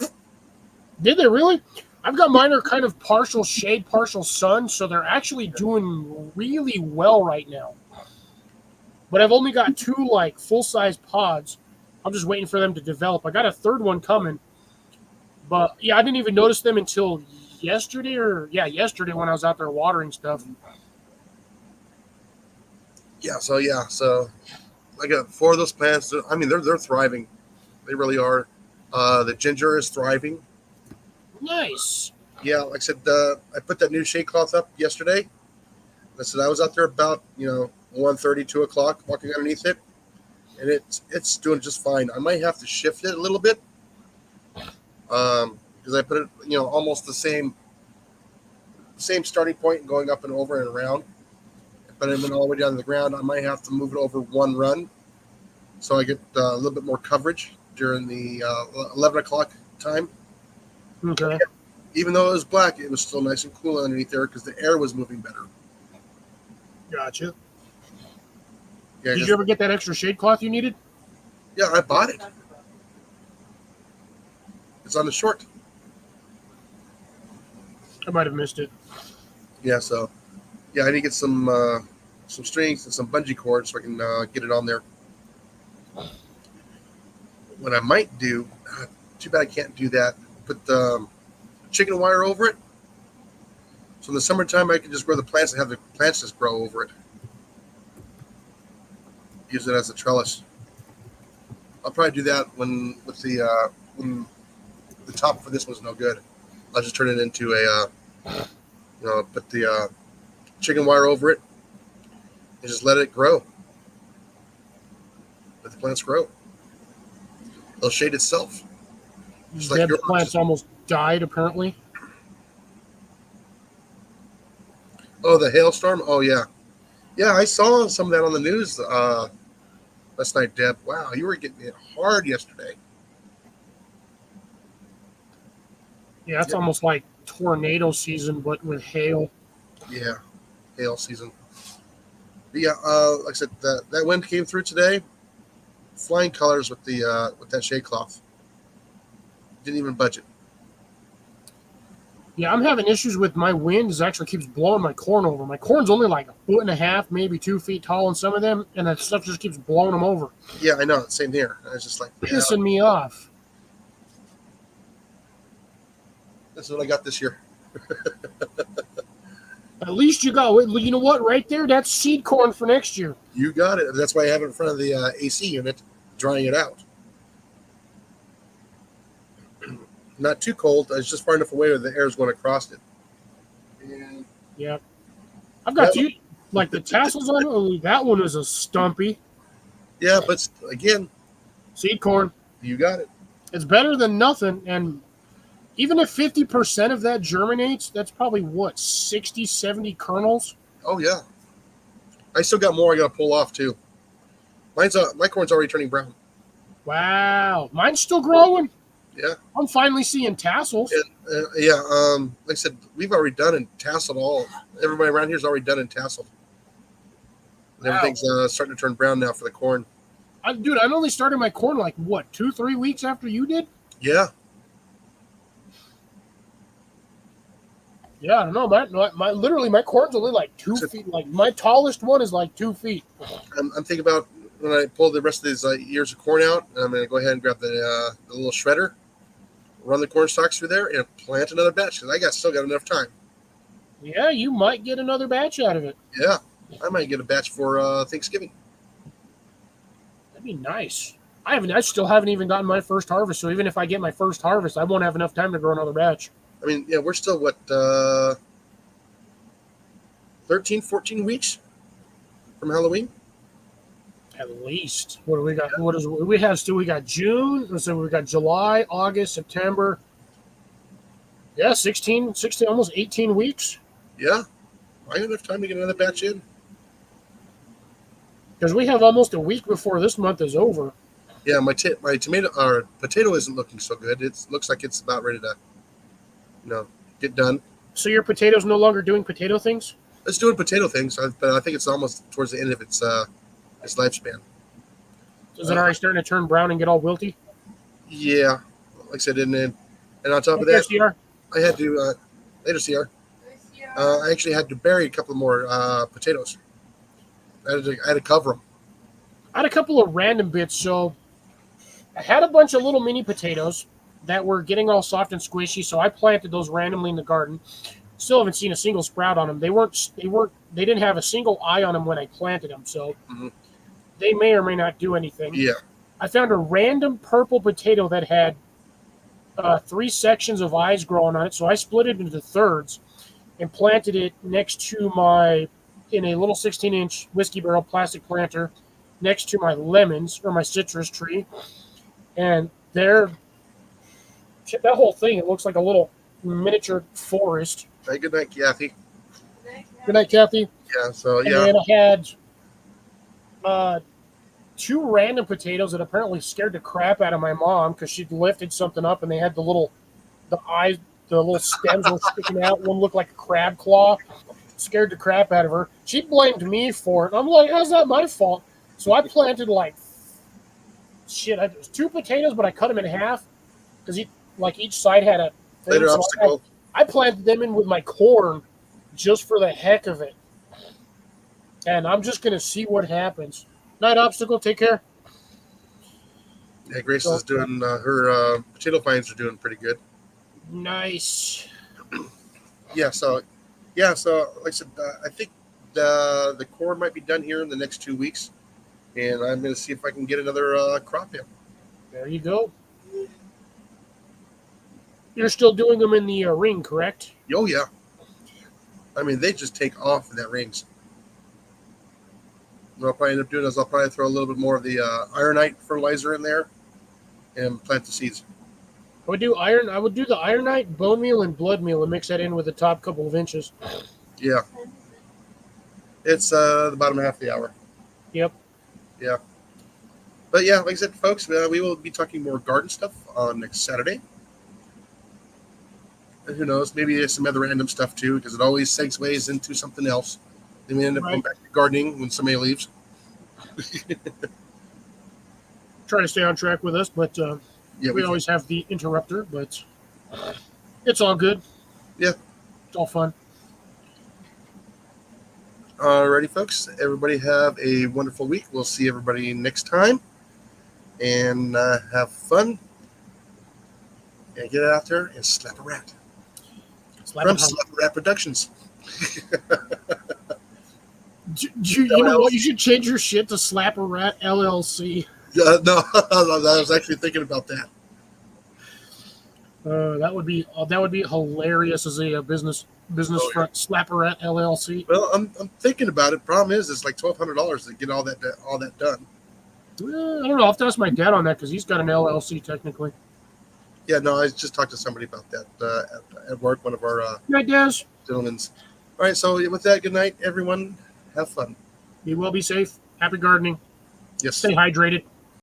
Did they really? I've got mine are kind of partial shade, partial sun, so they're actually doing really well right now. But I've only got 2 like full-size pods. I'm just waiting for them to develop. I got a 3rd one coming. But yeah, I didn't even notice them until yesterday when I was out there watering stuff. So I got 4 of those plants. I mean, they're thriving. They really are. The ginger is thriving. Nice. Yeah, like I said, I put that new shade cloth up yesterday. I said I was out there about 1:30, 2 o'clock, walking underneath it, and it's doing just fine. I might have to shift it a little bit, because I put it almost the same starting point and going up and over and around. But I went all the way down to the ground. I might have to move it over 1 run, so I get a little bit more coverage during the 11 o'clock time. Okay. Even though it was black, it was still nice and cool underneath there because the air was moving better. Gotcha. Yeah, Did you ever get that extra shade cloth you needed? yeah, I bought it. It's on the short. I might have missed it. Yeah, so I need to get some strings and some bungee cords so I can get it on there. what I might do, too bad I can't do that, put the chicken wire over it. So in the summertime, I can just grow the plants and have the plants just grow over it. Use it as a trellis. I'll probably do that when the top for this one's no good. I'll just turn it into put the chicken wire over it and just let it grow. Let the plants grow. It'll shade itself. Just like The plants almost died, apparently. Oh, the hailstorm? Oh, yeah. Yeah, I saw some of that on the news last night, Deb. Wow, you were getting it hard yesterday. Yeah, it's almost like tornado season, but with hail. Yeah, hail season. But yeah, like I said, that wind came through today. Flying colors with that shade cloth. Didn't even budge it. Yeah, I'm having issues with my wind. It actually keeps blowing my corn over. My corn's only like 1.5 feet, maybe 2 feet tall in some of them, and that stuff just keeps blowing them over. Yeah, I know. Same here. I was just like, yeah, Pissing me off. this is what I got this year. At least you know what, right there? That's seed corn for next year. You got it. That's why I have it in front of the AC unit, drying it out. Not too cold. It's just far enough away where the air is going across it. And Yeah. I've got like the tassels on it. Oh, that one is a stumpy. yeah, but again, Seed corn. you got it. It's better than nothing. And even if 50% of that germinates, that's probably what, 60, 70 kernels? Oh yeah. I still got more I got to pull off too. My corn's already turning brown. Wow. Mine's still growing. Yeah. I'm finally seeing tassels. Like I said, we've already done and tasseled all. Everybody around here's already done and tasseled. And Wow. everything's starting to turn brown now for the corn. Dude, I only started my corn like, what, 2-3 weeks after you did? Yeah. Yeah, I don't know. My corn's only like 2 feet. Like, my tallest one is like 2 feet. I'm thinking about when I pull the rest of these ears of corn out, I'm going to go ahead and grab the little shredder, run the corn stalks through there, and plant another batch because still got enough time. Yeah, you might get another batch out of it. Yeah. I might get a batch for Thanksgiving. That'd be nice. I still haven't even gotten my first harvest, so even if I get my first harvest, I won't have enough time to grow another batch. I mean, yeah, we're still, 13, 14 weeks from Halloween? At least. What do we got? We got June, so we got July, August, September. Yeah, 16, almost 18 weeks. Yeah. I got enough time to get another batch in. Because we have almost a week before this month is over. Yeah, my tomato or potato isn't looking so good. It looks like it's about ready to, get done. So your potato's no longer doing potato things? It's doing potato things, but I think it's almost towards the end of its lifespan. Is it already starting to turn brown and get all wilty? Yeah, like I said, and on top of Here, that, CR. I had to later, CR. I actually had to bury a couple more potatoes. I had to cover them. I had a couple of random bits. So I had a bunch of little mini potatoes that were getting all soft and squishy. So I planted those randomly in the garden. Still haven't seen a single sprout on them. They didn't have a single eye on them when I planted them. So they may or may not do anything. Yeah. I found a random purple potato that had 3 sections of eyes growing on it. So I split it into thirds and planted it next to in a little 16-inch whiskey barrel plastic planter next to my lemons or my citrus tree. And that whole thing, it looks like a little miniature forest. Hey, good night, Kathy. Good night, Kathy. Yeah. So And yeah. then I had 2 random potatoes that apparently scared the crap out of my mom because she'd lifted something up and they had the little stems were sticking out. One looked like a crab claw. Scared the crap out of her. She blamed me for it. I'm like, how's that my fault? So I planted it was 2 potatoes, but I cut them in half because each side had a thing. Later So obstacle. I planted them in with my corn just for the heck of it. And I'm just going to see what happens. Night, obstacle. Take care. Yeah, Grace is doing her potato vines are doing pretty good. Nice. So like I said, I think the core might be done here in the next 2 weeks, and I'm going to see if I can get another crop in. There you go. You're still doing them in the ring, correct? Oh yeah, I mean they just take off in that rings. What I'll probably end up doing is I'll probably throw a little bit more of the ironite fertilizer in there, and plant the seeds. I would do the ironite, bone meal, and blood meal, and mix that in with the top couple of inches. Yeah, it's the bottom half of the hour. Yep. Yeah. But yeah, like I said, folks, we will be talking more garden stuff on next Saturday. And who knows, maybe there's some other random stuff too, because it always segues into something else. Then we end up going back to gardening when somebody leaves. Try to stay on track with us, but Yeah, we always have the interrupter, but it's all good. Yeah. It's all fun. Alrighty, folks. Everybody have a wonderful week. We'll see everybody next time. And have fun. And get out there and slap a rat. From Slap a Rat Productions. You know what? You should change your shit to Slap a Rat LLC. No, I was actually thinking about that. That would be hilarious as a business front. Slap a Rat LLC. Well, I'm thinking about it. Problem is, it's like $1,200 to get all that done. I don't know. I'll have to ask my dad on that because he's got an LLC technically. Yeah, no, I just talked to somebody about that at work. One of our Right, Des? gentlemen's. All right, so with that, good night, everyone. Have fun. You will be safe. Happy gardening. Yes. Stay hydrated.